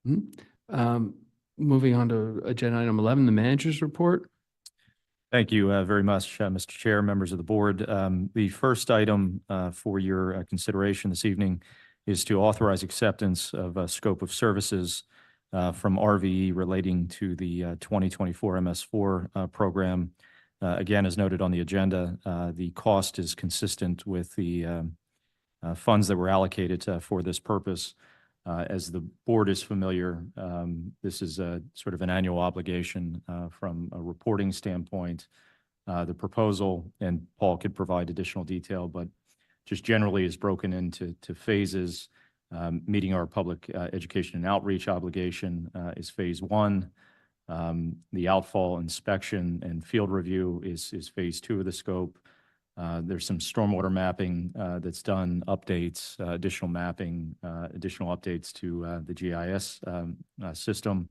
Moving on to agenda item 11, the manager's report. Thank you very much, Mr. Chair, members of the board. The first item for your consideration this evening is to authorize acceptance of a scope of services from RVE relating to the 2024 MS4 program. Again, as noted on the agenda, the cost is consistent with the funds that were allocated for this purpose. As the board is familiar, this is a sort of an annual obligation from a reporting standpoint. The proposal, and Paul could provide additional detail, but just generally is broken into phases. Meeting our public education and outreach obligation is phase 1. The outfall inspection and field review is phase 2 of the scope. There's some stormwater mapping that's done, updates, additional mapping, additional updates to the GIS system,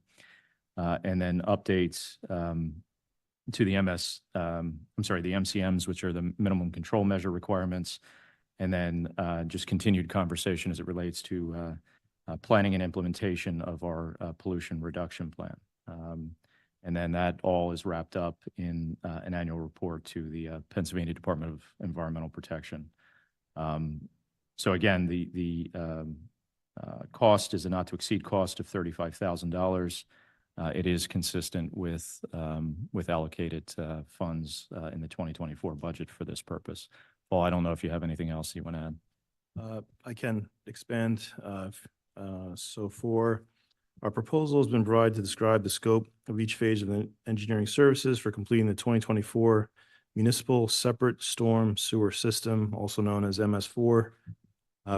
and then updates to the the MCMs, which are the minimum control measure requirements, and then just continued conversation as it relates to planning and implementation of our pollution reduction plan. And then that all is wrapped up in an annual report to the Pennsylvania Department of Environmental Protection. So again, the cost is a not to exceed cost of $35,000. It is consistent with allocated funds in the 2024 budget for this purpose. Paul, I don't know if you have anything else you want to add. I can expand. So for our proposal has been provided to describe the scope of each phase of the engineering services for completing the 2024 Municipal Separate Storm Sewer System, also known as MS4,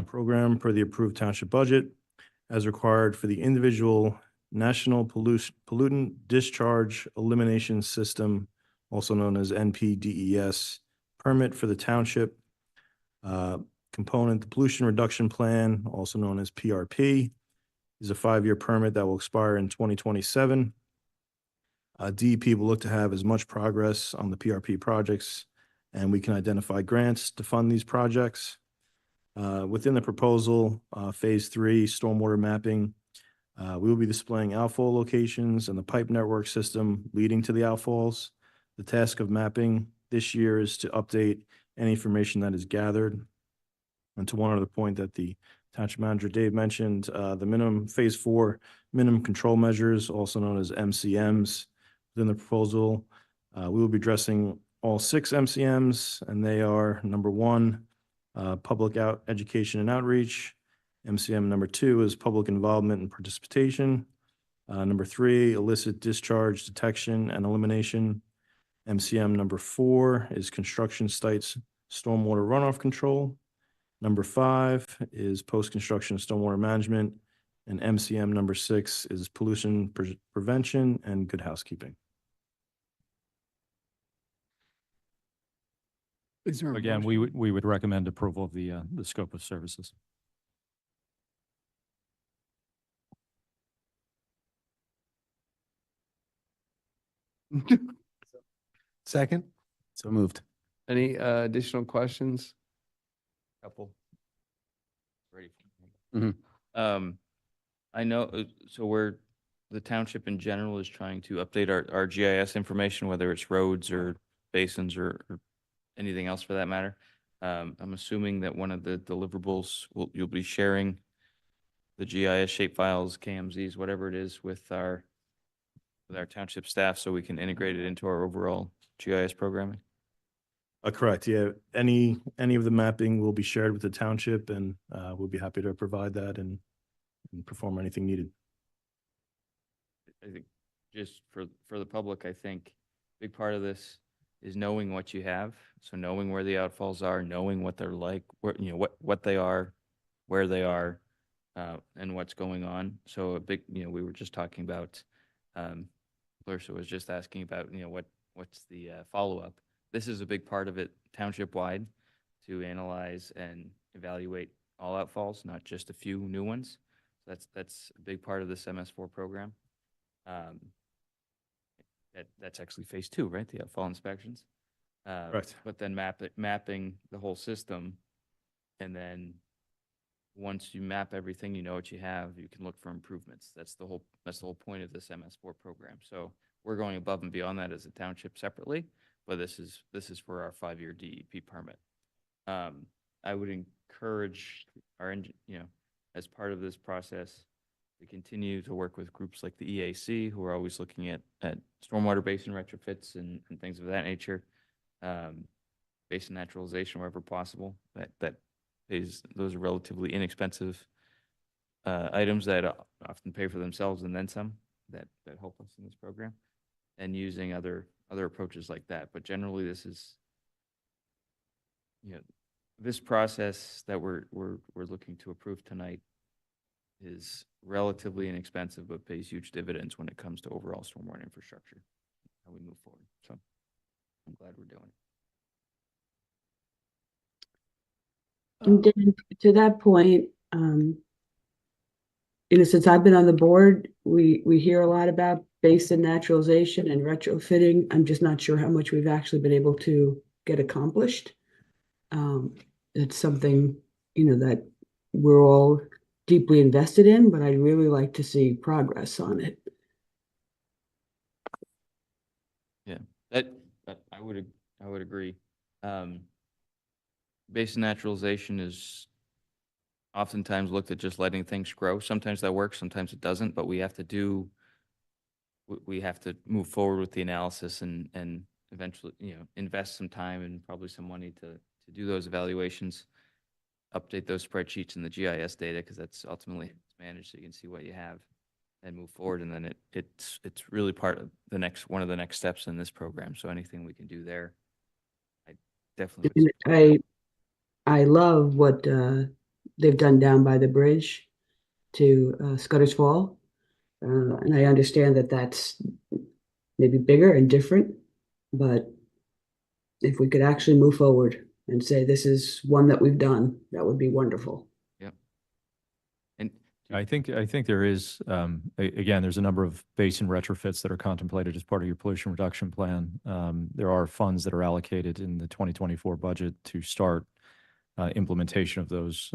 program per the approved township budget, as required for the individual National Pollutant Discharge Elimination System, also known as NPDES, permit for the township component. The Pollution Reduction Plan, also known as PRP, is a 5-year permit that will expire in 2027. DEP will look to have as much progress on the PRP projects, and we can identify grants to fund these projects. Within the proposal, phase 3, stormwater mapping, We will be displaying outfall locations and the pipe network system leading to the outfalls. The task of mapping this year is to update any information that is gathered. And to one other point that the Township Manager Dave mentioned, the minimum Phase 4 minimum control measures, also known as MCMs, within the proposal. We will be addressing all 6 MCMs, and they are: number 1, public education and outreach. MCM number 2 is public involvement and participation. Number 3, illicit discharge detection and elimination. MCM number 4 is construction sites stormwater runoff control. Number 5 is post-construction stormwater management. And MCM number 6 is pollution prevention and good housekeeping. Is there a Again, motion? we would recommend approval of the scope of services. Second? So moved. Any additional questions? Couple. Ready. Mhm. I know, so the township in general is trying to update our GIS information, whether it's roads or basins or anything else for that matter. I'm assuming that one of the deliverables you'll be sharing the GIS shape files, KMZs, whatever it is, with our township staff, so we can integrate it into our overall GIS programming. Correct. Yeah. Any of the mapping will be shared with the township, and we'll be happy to provide that and perform anything needed. I think just for the public, I think a big part of this is knowing what you have. So knowing where the outfalls are, knowing what they're like, what they are, where they are, and what's going on. So a big, we were just talking about, Larissa was just asking about, what's the follow-up. This is a big part of it township-wide, to analyze and evaluate all outfalls, not just a few new ones. That's a big part of this MS4 program. That's actually phase 2, right? The outfall inspections. Right. But then mapping the whole system, and then once you map everything, you know what you have, you can look for improvements. That's the whole point of this MS4 program. So we're going above and beyond that as a township separately, but this is for our 5-year DEP permit. I would encourage as part of this process, we continue to work with groups like the EAC, who are always looking at stormwater basin retrofits and things of that nature, basin naturalization wherever possible. Those are relatively inexpensive items that often pay for themselves and then some, that help us in this program, and using other approaches like that. But generally, this is this process that we're looking to approve tonight is relatively inexpensive, but pays huge dividends when it comes to overall stormwater infrastructure, how we move forward. So I'm glad we're doing it. And Dan, to that point, since I've been on the board, we hear a lot about basin naturalization and retrofitting. I'm just not sure how much we've actually been able to get accomplished. It's something, that we're all deeply invested in, but I'd really like to see progress on it. Yeah, that I would agree. Basin naturalization is oftentimes looked at just letting things grow. Sometimes that works, sometimes it doesn't, but we have to move forward with the analysis and eventually, invest some time and probably some money to do those evaluations, update those spreadsheets and the GIS data, because that's ultimately managed, so you can see what you have and move forward. And then it's really part of one of the next steps in this program. So anything we can do there, I definitely would. I love what they've done down by the bridge to Scudder's Fall. And I understand that that's maybe bigger and different, but if we could actually move forward and say this is one that we've done, that would be wonderful. Yep. And I think there is, again, there's a number of basin retrofits that are contemplated as part of your pollution reduction plan. There are funds that are allocated in the 2024 budget to start implementation of those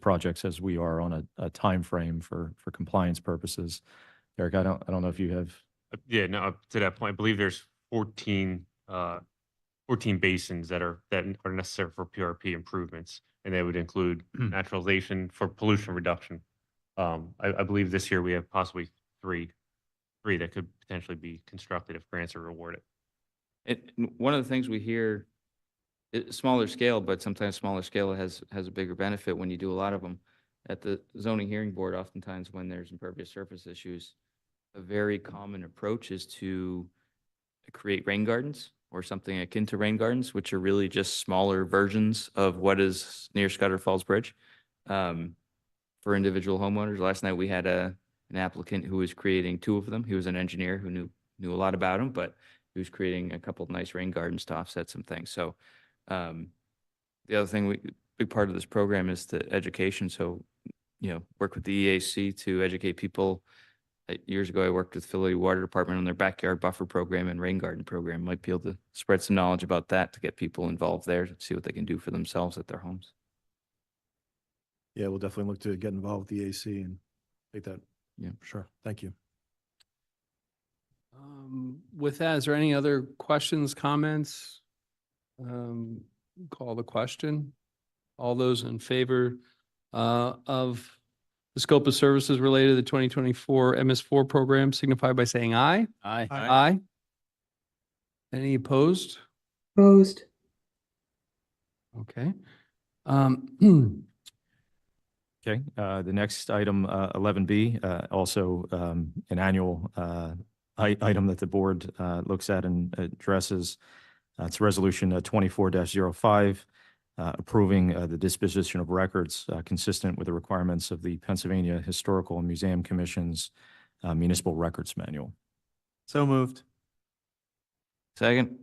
projects as we are on a timeframe for compliance purposes. Eric, I don't know if you have. Yeah, no, up to that point, I believe there's 14 basins that are necessary for PRP improvements, and they would include naturalization for pollution reduction. I believe this year we have possibly three that could potentially be constructed if grants are awarded. One of the things we hear, smaller scale, but sometimes smaller scale has a bigger benefit when you do a lot of them. At the zoning hearing board, oftentimes when there's impervious surface issues, a very common approach is to create rain gardens or something akin to rain gardens, which are really just smaller versions of what is near Scudder Falls Bridge for individual homeowners. Last night we had an applicant who was creating 2 of them. He was an engineer who knew a lot about them, but he was creating a couple of nice rain gardens to offset some things. So the other thing, big part of this program is the education. So, work with the EAC to educate people. Years ago, I worked with Philly Water Department on their backyard buffer program and rain garden program. Might be able to spread some knowledge about that to get people involved there to see what they can do for themselves at their homes. Yeah, we'll definitely look to get involved with the AC and take that. Yeah, sure. Thank you. With that, is there any other questions, comments? Call the question. All those in favor of the scope of services related to the 2024 MS4 program signify by saying aye. Aye. Aye. Any opposed? Opposed. Okay. Okay, the next item, 11B, also an annual item that the board looks at and addresses. It's Resolution 24-05, approving the disposition of records consistent with the requirements of the Pennsylvania Historical and Museum Commission's Municipal Records Manual. So moved. Second.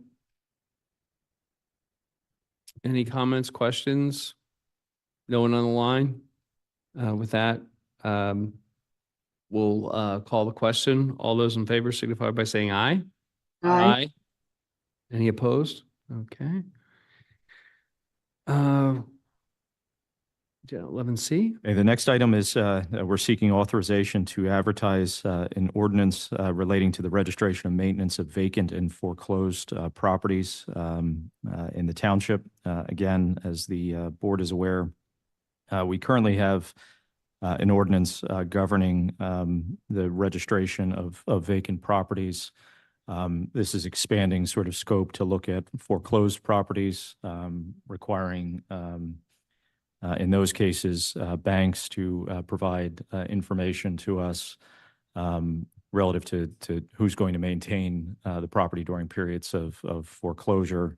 Any comments, questions? No one on the line? With that, we'll call the question. All those in favor signify by saying aye. Aye. Any opposed? Okay. 11C. Okay, the next item is we're seeking authorization to advertise an ordinance relating to the registration and maintenance of vacant and foreclosed properties in the township. Again, as the board is aware, we currently have an ordinance governing the registration of vacant properties. This is expanding sort of scope to look at foreclosed properties, requiring, in those cases, banks to provide information to us relative to who's going to maintain the property during periods of foreclosure.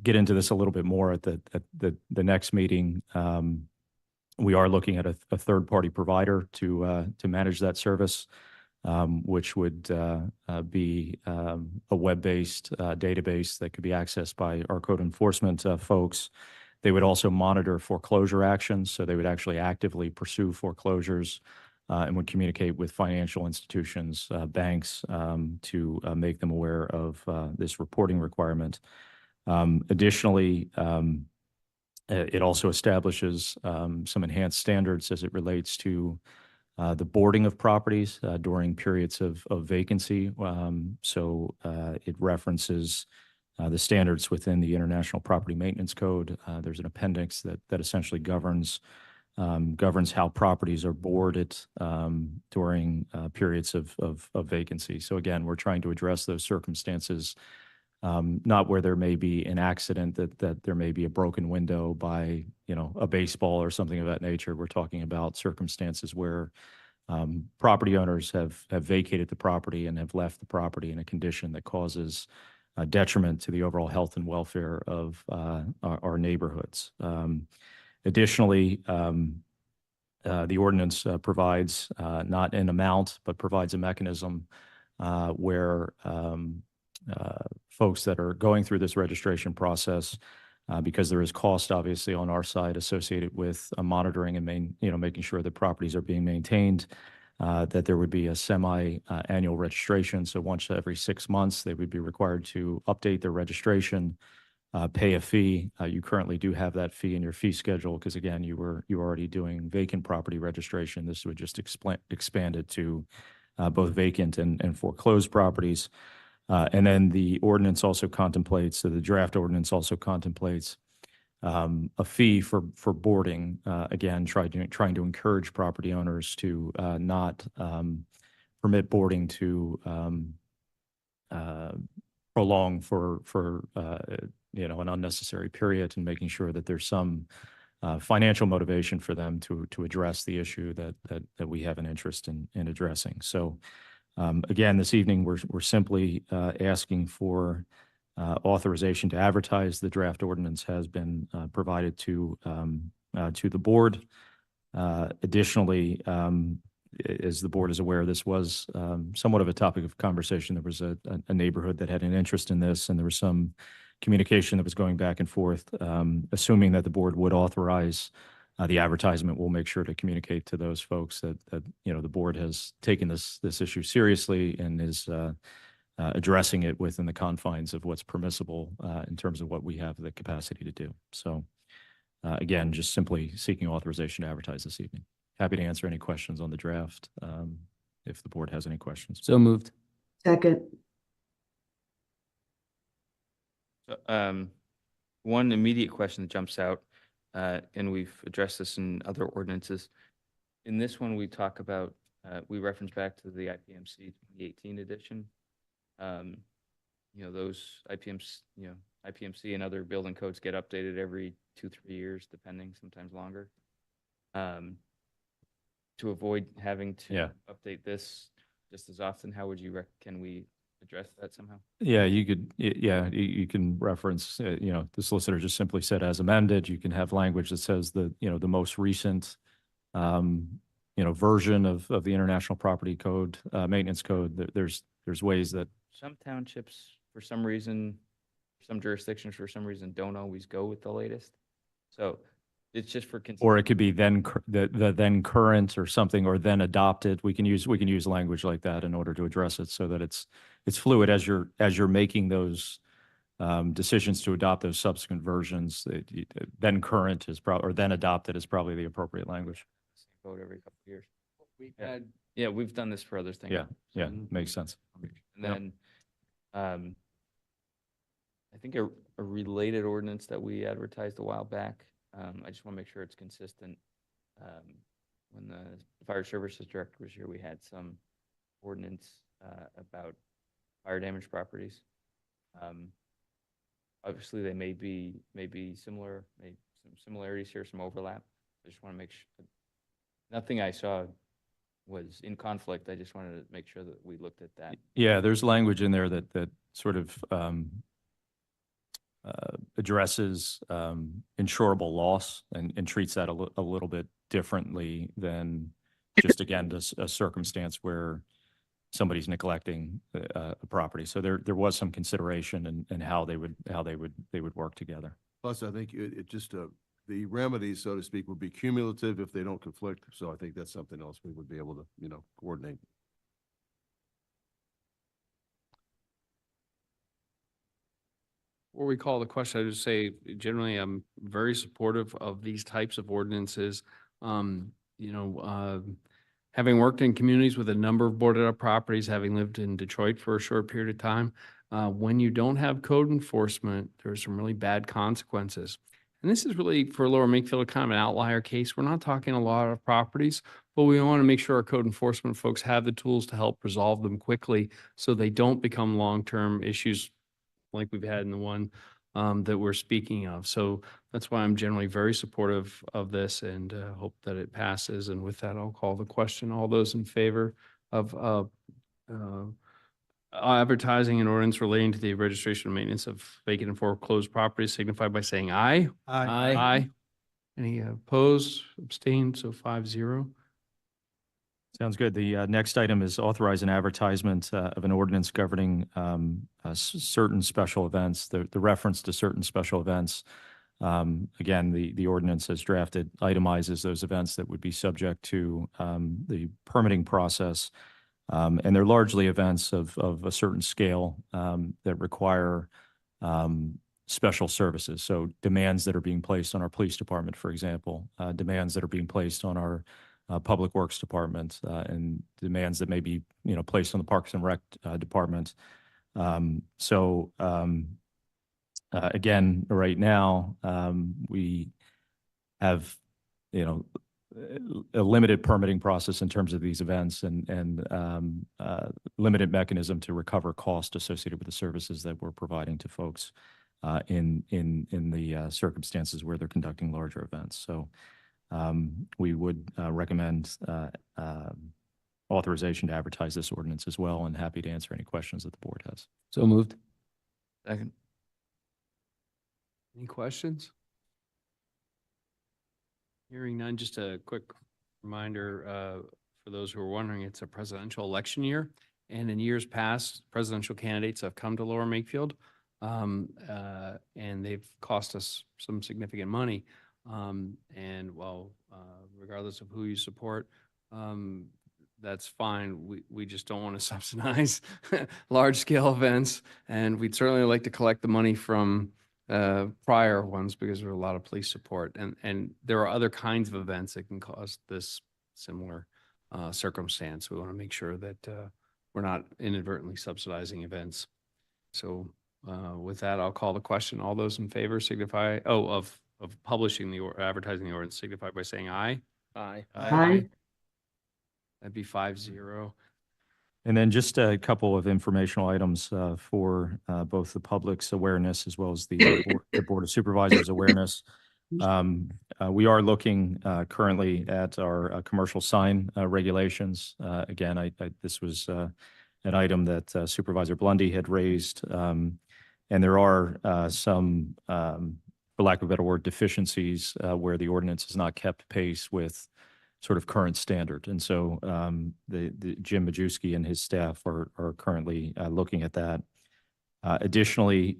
Get into this a little bit more at the next meeting. We are looking at a third-party provider to manage that service, which would be a web-based database that could be accessed by our code enforcement folks. They would also monitor foreclosure actions, so they would actually actively pursue foreclosures and would communicate with financial institutions, banks, to make them aware of this reporting requirement. Additionally, it also establishes some enhanced standards as it relates to the boarding of properties during periods of vacancy. So it references the standards within the International Property Maintenance Code. There's an appendix that essentially governs how properties are boarded during periods of vacancy. So again, we're trying to address those circumstances, not where there may be an accident, that there may be a broken window by, a baseball or something of that nature. We're talking about circumstances where property owners have vacated the property and have left the property in a condition that causes a detriment to the overall health and welfare of our neighborhoods. Additionally, the ordinance provides not an amount, but provides a mechanism where folks that are going through this registration process, because there is cost obviously on our side associated with monitoring and making sure that properties are being maintained, that there would be a semi-annual registration. So once every 6 months, they would be required to update their registration. pay a fee. You currently do have that fee in your fee schedule because again, you were already doing vacant property registration. This would just expand it to both vacant and foreclosed properties. And then the ordinance also contemplates, so the draft ordinance also contemplates a fee for boarding. Again, trying to encourage property owners to not permit boarding to prolong for an unnecessary period, and making sure that there's some financial motivation for them to address the issue that we have an interest in addressing. So again, this evening, we're simply asking for authorization to advertise. The draft ordinance has been provided to the board. Additionally, as the board is aware, this was somewhat of a topic of conversation. There was a neighborhood that had an interest in this, and there was some communication that was going back and forth. Assuming that the board would authorize the advertisement, we'll make sure to communicate to those folks that the board has taken this issue seriously and is addressing it within the confines of what's permissible in terms of what we have the capacity to do. So again, just simply seeking authorization to advertise this evening. Happy to answer any questions on the draft if the board has any questions. So moved. Second. So, one immediate question that jumps out, and we've addressed this in other ordinances. In this one, we talk about, we reference back to the IPMC 2018 edition. Those IPMC and other building codes get updated every 2-3 years, depending, sometimes longer. To avoid having to update this just as often, how would you can we address that somehow? Yeah, you could. Yeah, you can reference. The solicitor just simply said as amended. You can have language that says the most recent version of the International Property Code, Maintenance Code. There's ways that some townships, for some reason, some jurisdictions for some reason don't always go with the latest. So it's just for or it could be then the then current or something, or then adopted. We can use language like that in order to address it so that it's fluid as you're making those decisions to adopt those subsequent versions. Then current is probably, or then adopted is probably the appropriate language. Vote every couple of years. We've done this for other things. Yeah, makes sense. And then I think a related ordinance that we advertised a while back. I just want to make sure it's consistent. When the fire services director was here, we had some ordinance about fire damaged properties. Obviously, they may be similar, some similarities here, some overlap. I just want to make sure nothing I saw was in conflict. I just wanted to make sure that we looked at that. Yeah, there's language in there that sort of addresses insurable loss and treats that a little bit differently than just, again, a circumstance where somebody's neglecting a property. So there was some consideration in how they would work together. Plus, I think it just the remedies, so to speak, would be cumulative if they don't conflict. So I think that's something else we would be able to coordinate. Before we call the question, I just say generally I'm very supportive of these types of ordinances. Having worked in communities with a number of boarded up properties, having lived in Detroit for a short period of time, when you don't have code enforcement, there's some really bad consequences. And this is really, for Lower Makefield, kind of an outlier case. We're not talking a lot of properties, but we want to make sure our code enforcement folks have the tools to help resolve them quickly so they don't become long-term issues like we've had in the one that we're speaking of. So that's why I'm generally very supportive of this and hope that it passes. And with that, I'll call the question. All those in favor of advertising an ordinance relating to the registration and maintenance of vacant and foreclosed properties signify by saying aye. Aye. Aye. Any opposed, abstained? So 5-0. Sounds good. The next item is authorize an advertisement of an ordinance governing certain special events. The reference to certain special events. Again, the ordinance as drafted itemizes those events that would be subject to the permitting process. And they're largely events of a certain scale that require special services. So demands that are being placed on our police department, for example, demands that are being placed on our public works department, and demands that may be, placed on the Parks and Rec department. Again, right now, we have, a limited permitting process in terms of these events and limited mechanism to recover cost associated with the services that we're providing to folks in the circumstances where they're conducting larger events. So we would recommend authorization to advertise this ordinance as well, and happy to answer any questions that the board has. So moved. Second. Any questions? Hearing none, just a quick reminder for those who are wondering, it's a presidential election year. And in years past, presidential candidates have come to Lower Makefield, and they've cost us some significant money. Regardless of who you support, that's fine. We just don't want to subsidize large scale events. And we'd certainly like to collect the money from prior ones because there's a lot of police support. And there are other kinds of events that can cause this similar circumstance. We want to make sure that we're not inadvertently subsidizing events. So with that, I'll call the question. All those in favor signify, of publishing or advertising the ordinance signify by saying aye. Aye. Aye. That'd be 5-0. And then just a couple of informational items for both the public's awareness as well as the Board of Supervisors awareness. We are looking currently at our commercial sign regulations. Again, this was an item that Supervisor Blundy had raised. And there are some, for lack of a better word, deficiencies where the ordinance has not kept pace with sort of current standard. And so the Jim Majewski and his staff are currently looking at that. Additionally,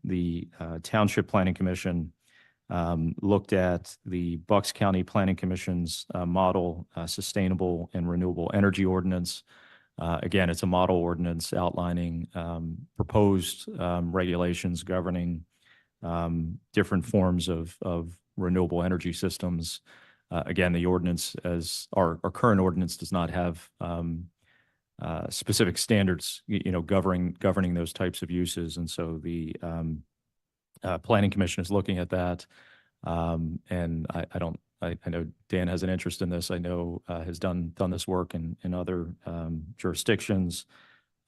the Township Planning Commission looked at the Bucks County Planning Commission's model sustainable and renewable energy ordinance. Again, it's a model ordinance outlining proposed regulations governing different forms of renewable energy systems. Again, the ordinance, as our current ordinance, does not have specific standards, governing those types of uses. And so the Planning Commission is looking at that. And I know Dan has an interest in this. I know has done this work in other jurisdictions.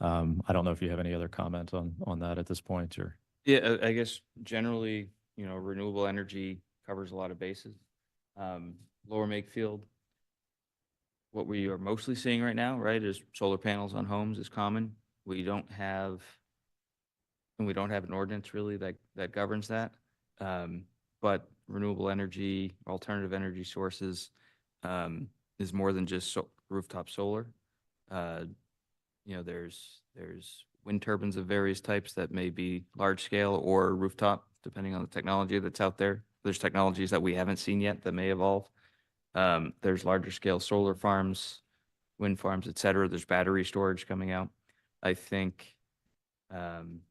I don't know if you have any other comment on that at this point, or. Yeah, I guess generally, renewable energy covers a lot of bases. Lower Makefield, what we are mostly seeing right now, right, is solar panels on homes is common. We don't have an ordinance really that governs that. But renewable energy, alternative energy sources, is more than just rooftop solar. There's wind turbines of various types that may be large scale or rooftop, depending on the technology that's out there. There's technologies that we haven't seen yet that may evolve. There's larger scale solar farms, wind farms, et cetera. There's battery storage coming out. I think, and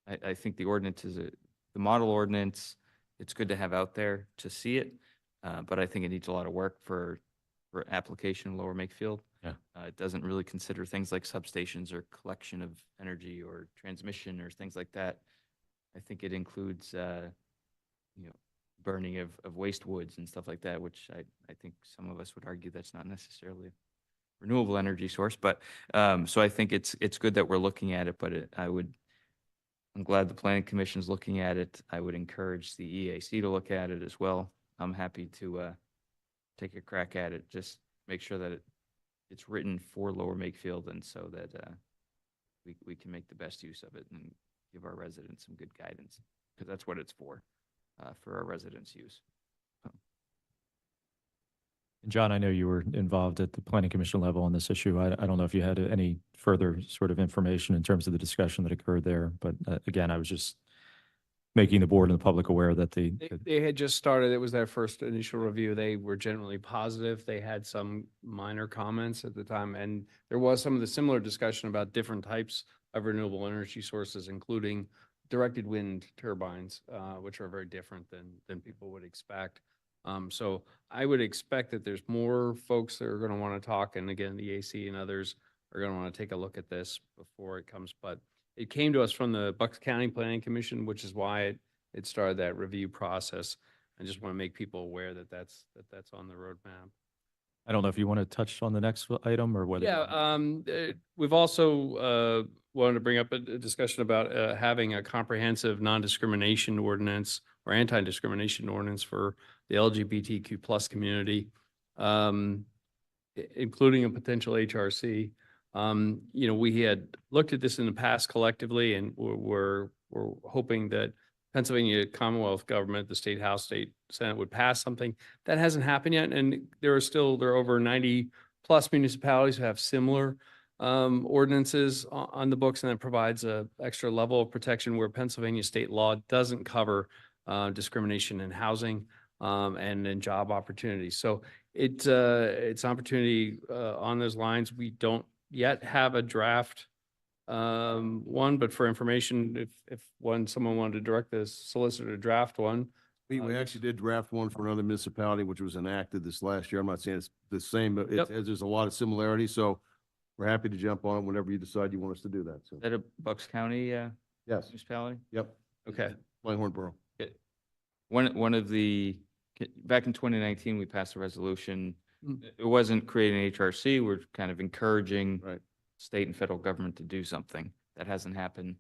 I think the ordinance is the model ordinance. It's good to have out there to see it, but I think it needs a lot of work for application in Lower Makefield. Yeah. It doesn't really consider things like substations or collection of energy or transmission or things like that. I think it includes, burning of waste woods and stuff like that, which I think some of us would argue that's not necessarily a renewable energy source. But so I think it's good that we're looking at it, but I'm glad the Planning Commission is looking at it. I would encourage the EAC to look at it as well. I'm happy to take a crack at it. Just make sure that it's written for Lower Makefield, and so that we can make the best use of it and give our residents some good guidance, because that's what it's for our residents' use. John, I know you were involved at the Planning Commission level on this issue. I don't know if you had any further sort of information in terms of the discussion that occurred there, but again, I was just making the board and the public aware that They had just started. It was their first initial review. They were generally positive. They had some minor comments at the time, and there was some of the similar discussion about different types of renewable energy sources, including directed wind turbines, which are very different than people would expect. So I would expect that there's more folks that are going to want to talk. And again, the AC and others are going to want to take a look at this before it comes. But it came to us from the Bucks County Planning Commission, which is why it started that review process. I just want to make people aware that that's on the roadmap. I don't know if you want to touch on the next item or whether. Yeah, we've also wanted to bring up a discussion about having a comprehensive non-discrimination ordinance or anti-discrimination ordinance for the LGBTQ plus community, including a potential HRC. You know, we had looked at this in the past collectively, and we're hoping that Pennsylvania Commonwealth government, the state house, state senate would pass something. That hasn't happened yet. And there are over 90 plus municipalities who have similar ordinances on the books, and that provides a extra level of protection where Pennsylvania state law doesn't cover discrimination in housing and in job opportunities. So it's an opportunity on those lines. We don't yet have a draft one, but for information, if someone wanted to direct the solicitor to draft one. We actually did draft one for another municipality, which was enacted this last year. I'm not saying it's the same, but there's a lot of similarities. So we're happy to jump on it whenever you decide you want us to do that. So Is that a Bucks County yes, municipality? yep, Okay. Langhorne Borough. One of the, back in 2019, we passed a resolution. Mm. It wasn't creating HRC. We're kind of encouraging Right. state and federal government to do something. That hasn't happened.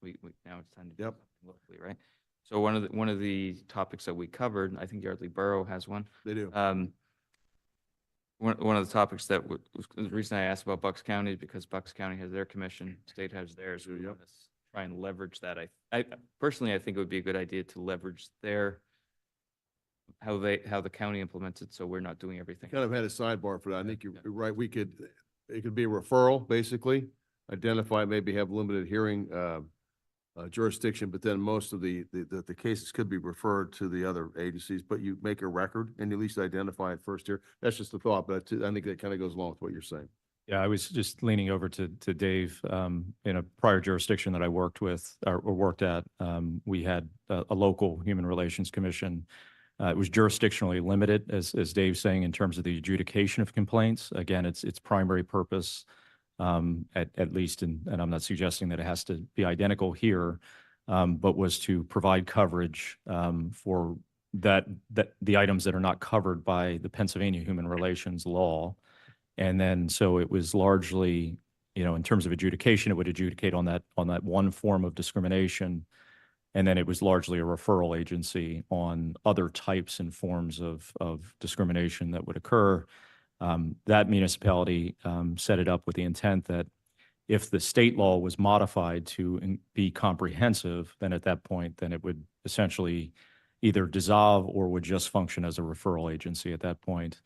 Now it's time to do Yep. something locally, right? So one of the topics that we covered, I think Yardley Borough has one. They do. One of the topics that was the reason I asked about Bucks County is because Bucks County has their commission, state has theirs. We want to try and leverage that. I personally, I think it would be a good idea to leverage how the county implements it, so we're not doing everything. Kind of had a sidebar for that. I think you're right. It could be a referral, basically, identify, maybe have limited hearing jurisdiction, but then most of the cases could be referred to the other agencies, but you make a record and at least identify it first here. That's just a thought, but I think that kind of goes along with what you're saying. Yeah, I was just leaning over to Dave. In a prior jurisdiction that I worked with or worked at, we had a local human relations commission. It was jurisdictionally limited, as Dave's saying, in terms of the adjudication of complaints. Again, its primary purpose, at least, and I'm not suggesting that it has to be identical here, but was to provide coverage for the items that are not covered by the Pennsylvania human relations law. And then, so it was largely, in terms of adjudication, it would adjudicate on that one form of discrimination. And then it was largely a referral agency on other types and forms of discrimination that would occur. That municipality set it up with the intent that if the state law was modified to be comprehensive, then at that point, then it would essentially either dissolve or would just function as a referral agency at that point.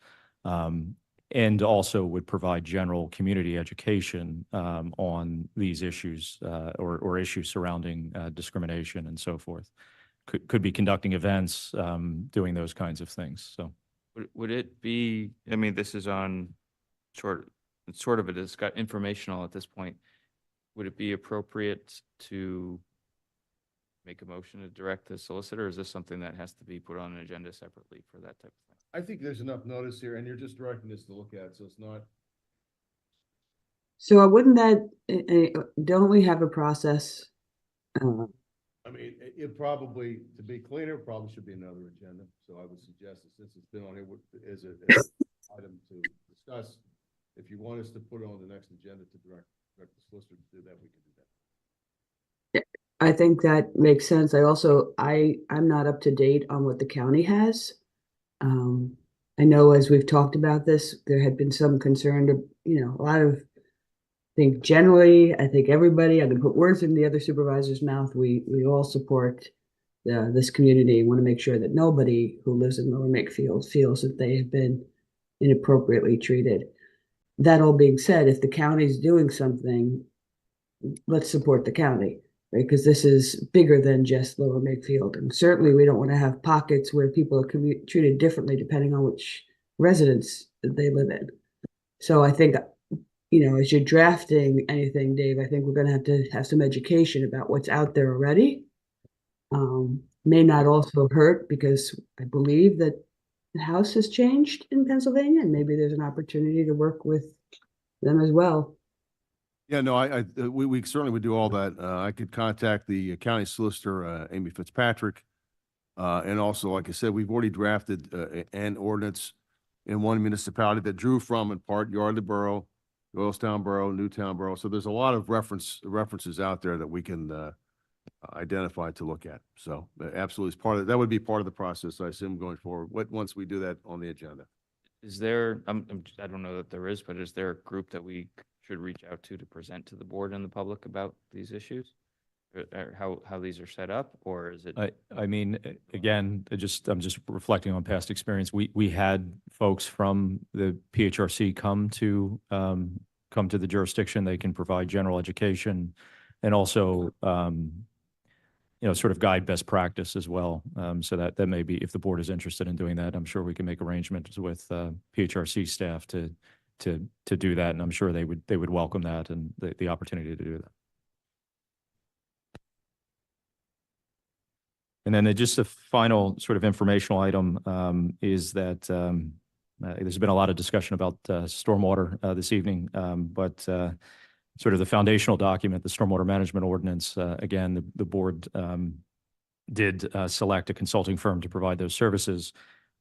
And also would provide general community education on these issues or issues surrounding discrimination and so forth. Could be conducting events, doing those kinds of things. So, would it be? I mean, this is on it's sort of informational at this point. Would it be appropriate to make a motion to direct the solicitor? Or is this something that has to be put on an agenda separately for that type of thing? I think there's enough notice here, and you're just directing this to look at, so it's not. So wouldn't don't we have a process? I mean, it probably, to be cleaner, probably should be another agenda. So I would suggest that since it's been on here as an item to discuss, if you want us to put it on the next agenda to direct the solicitor to do that, we can do that. I think that makes sense. I'm not up to date on what the county has. I know as we've talked about this, there had been some concern to, a lot of, I think everybody, I can put words in the other supervisor's mouth. We all support this community and want to make sure that nobody who lives in Lower Makefield feels that they have been inappropriately treated. That all being said, if the county's doing something, let's support the county. Because this is bigger than just Lower Makefield. And certainly we don't want to have pockets where people are treated differently depending on which residence they live in. So I think as you're drafting anything, Dave, I think we're gonna have to have some education about what's out there already. May not also hurt because I believe that the House has changed in Pennsylvania, and maybe there's an opportunity to work with them as well. Yeah, no, we certainly would do all that. I could contact the county solicitor, Amy Fitzpatrick. And also, like I said, we've already drafted an ordinance in one municipality that drew from, in part, Yardley Borough, Doylestown Borough, Newtown Borough. So there's a lot of references out there that we can identify to look at. So absolutely, is part of that would be part of the process, I assume, going forward. Once we do that on the agenda. Is there, I don't know that there is, but is there a group that we should reach out to present to the board and the public about these issues? Or how these are set up, or is it? I mean, again, I'm just reflecting on past experience. We had folks from the PHRC come to the jurisdiction. They can provide general education and also, sort of guide best practice as well. So that may be, if the board is interested in doing that, I'm sure we can make arrangements with PHRC staff to do that. And I'm sure they would welcome that and the opportunity to do that. And then just a final sort of informational item is that there's been a lot of discussion about stormwater this evening, but sort of the foundational document, the Stormwater Management Ordinance, again, the board did select a consulting firm to provide those services.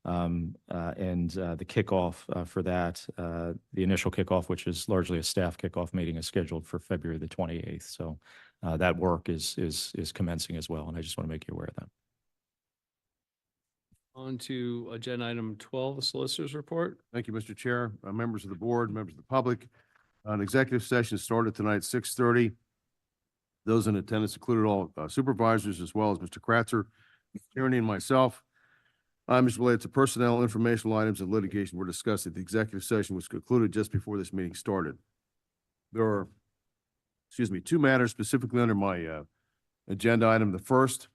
And the kickoff for that, the initial kickoff, which is largely a staff kickoff meeting, is scheduled for February the 28th. So that work is commencing as well, and I just want to make you aware of that. On to agenda item 12, the solicitor's report. Thank you, Mr. Chair, members of the board, members of the public. An executive session started tonight at 6:30. Those in attendance included all supervisors as well as Mr. Kratzer, Tierney, and myself. Items related to personnel, informational items, and litigation were discussed at the executive session, which concluded just before this meeting started. There are, two matters specifically under my agenda item. The first,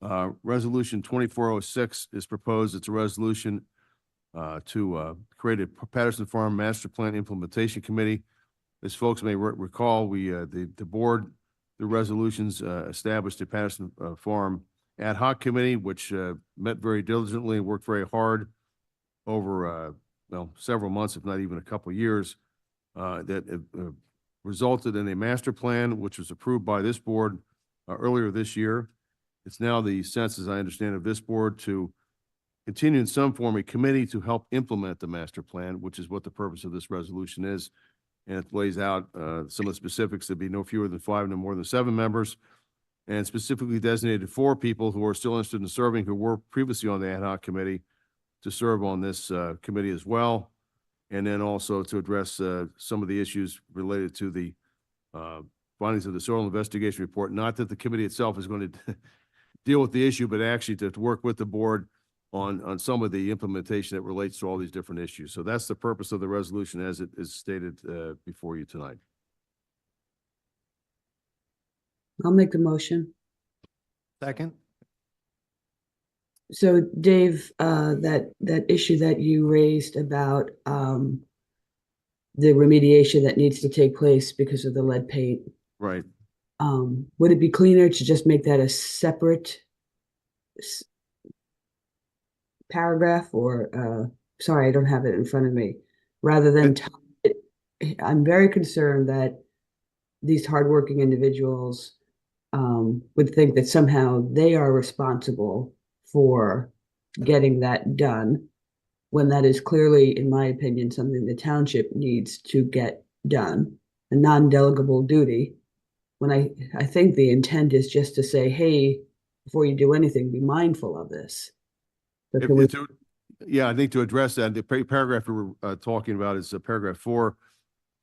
Resolution 2406 is proposed. It's a resolution to create a Patterson Farm Master Plan Implementation Committee. As folks may recall, the board, the resolutions established a Patterson Farm Ad Hoc Committee, which met very diligently and worked very hard over several months, if not even a couple of years, that resulted in a master plan, which was approved by this board earlier this year. It's now the sense, as I understand, of this board to continue in some form a committee to help implement the master plan, which is what the purpose of this resolution is. And it lays out some of the specifics. There'd be no fewer than 5, no more than 7 members, and specifically designated 4 people who are still interested in serving, who were previously on the ad hoc committee, to serve on this committee as well. And then also to address some of the issues related to the findings of the soil investigation report. Not that the committee itself is going to deal with the issue, but actually to work with the board on some of the implementation that relates to all these different issues. So that's the purpose of the resolution as it is stated before you tonight. I'll make the motion. Second. So Dave, that issue that you raised about the remediation that needs to take place because of the lead paint. Right. Would it be cleaner to just make that a separate paragraph, or sorry, I don't have it in front of me, rather than I'm very concerned that these hardworking individuals would think that somehow they are responsible for getting that done, when that is clearly, in my opinion, something the township needs to get done, a non-delegable duty. When I think the intent is just to say, hey, before you do anything, be mindful of this. Yeah, I think to address that, the paragraph we were talking about is paragraph 4,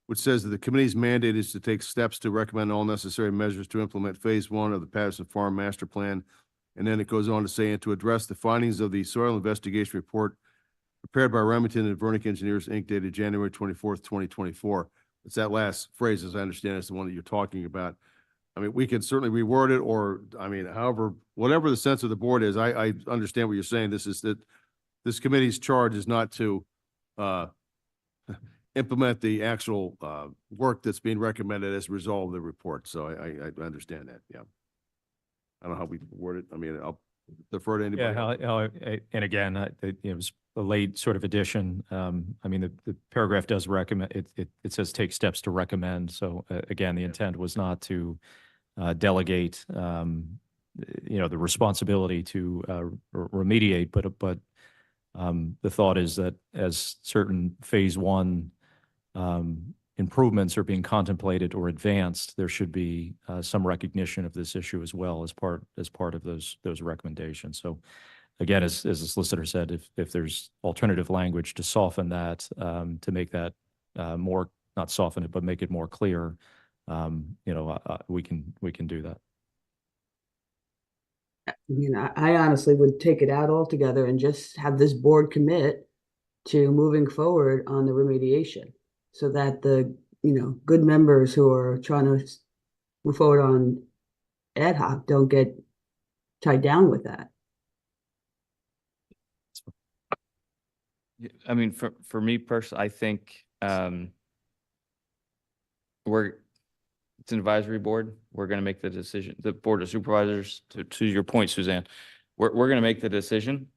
which says that the committee's mandate is to take steps to recommend all necessary measures to implement phase 1 of the Patterson Farm Master Plan. And then it goes on to say, and to address the findings of the soil investigation report prepared by Remington and Vernick Engineers, Inc., dated January 24th, 2024. It's that last phrase, as I understand, is the one that you're talking about. I mean, we can certainly reword it, or, I mean, however, whatever the sense of the board is, I understand what you're saying. This is that this committee's charge is not to implement the actual work that's being recommended as a result of the report. So I understand that, yeah. I don't know how we word it. I mean, I'll defer to anybody. Yeah, and again, it was a late sort of addition. I mean, the paragraph does recommend, it says take steps to recommend. So again, the intent was not to delegate, the responsibility to remediate, but the thought is that as certain phase one improvements are being contemplated or advanced, there should be some recognition of this issue as well as part of those recommendations. So again, as the solicitor said, if there's alternative language to soften that, to make that more, not soften it, but make it more clear, we can do that. I mean, I honestly would take it out altogether and just have this board commit to moving forward on the remediation so that the, good members who are trying to move forward on ad hoc don't get tied down with that. Yeah, I mean, for me personally, I think it's an advisory board. We're going to make the decision. The Board of Supervisors, to your point, Suzanne, we're going to make the decision.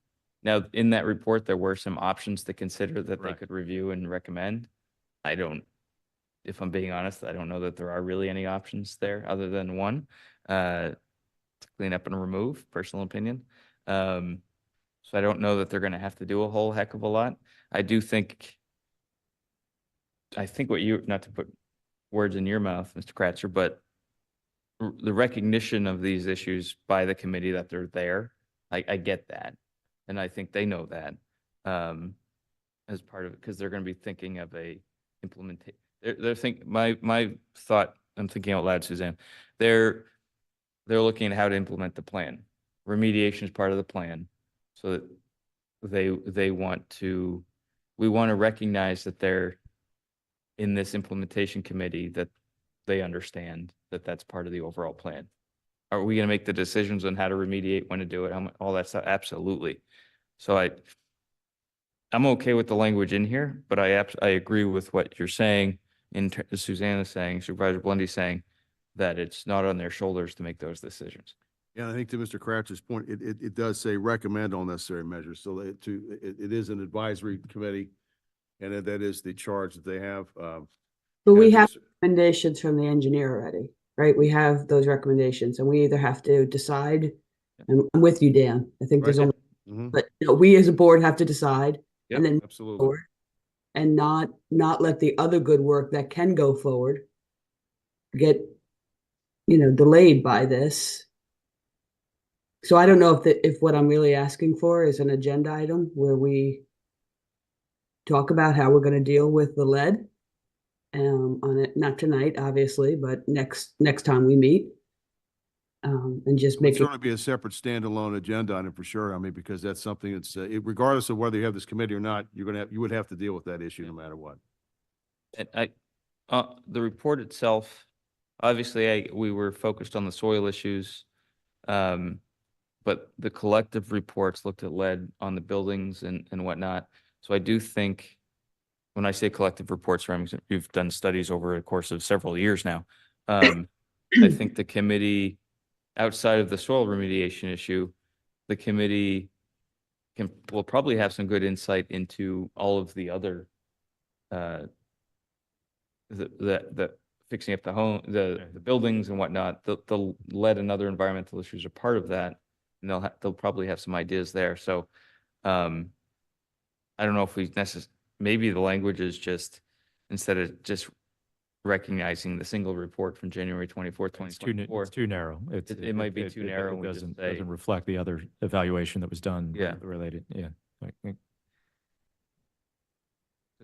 Now, in that report, there were some options to consider that they could review and recommend. If I'm being honest, I don't know that there are really any options there other than one, to clean up and remove, personal opinion. So I don't know that they're going to have to do a whole heck of a lot. I think what you, not to put words in your mouth, Mr. Kratzer, but the recognition of these issues by the committee that they're there, I get that. And I think they know that as part of it, because they're going to be thinking of a implementation. They're thinking, my thought, I'm thinking out loud, Suzanne, they're looking at how to implement the plan. Remediation is part of the plan. So that we want to recognize that they're in this implementation committee, that they understand that that's part of the overall plan. Are we going to make the decisions on how to remediate, when to do it, all that stuff? Absolutely. So I'm okay with the language in here, but I agree with what you're saying. Suzanne is saying, Supervisor Blendy's saying that it's not on their shoulders to make those decisions. Yeah, I think to Mr. Cratcher's point, it does say recommend all necessary measures. So it is an advisory committee, and that is the charge that they have. But we have recommendations from the engineer already, right? We have those recommendations, and we either have to decide. And I'm with you, Dan. I think there's only, but we as a board have to decide, and then absolutely. forward, and not let the other good work that can go forward get, delayed by this. So I don't know if what I'm really asking for is an agenda item where we talk about how we're going to deal with the lead on it, not tonight, obviously, but next time we meet, and just make It would certainly be a separate standalone agenda item for sure. I mean, because that's something that's regardless of whether you have this committee or not, you would have to deal with that issue no matter what. And the report itself, obviously, we were focused on the soil issues, but the collective reports looked at lead on the buildings and whatnot. So I do think, when I say collective reports, you've done studies over a course of several years now. I think the committee, outside of the soil remediation issue, the committee will probably have some good insight into all of the other, the fixing up the home, the buildings and whatnot. The lead and other environmental issues are part of that, and they'll probably have some ideas there. So I don't know if we maybe the language is just, instead of just recognizing the single report from January 24th, 2024. It's too narrow. It might be too narrow. It doesn't reflect the other evaluation that was done. Yeah. Related. Yeah. Took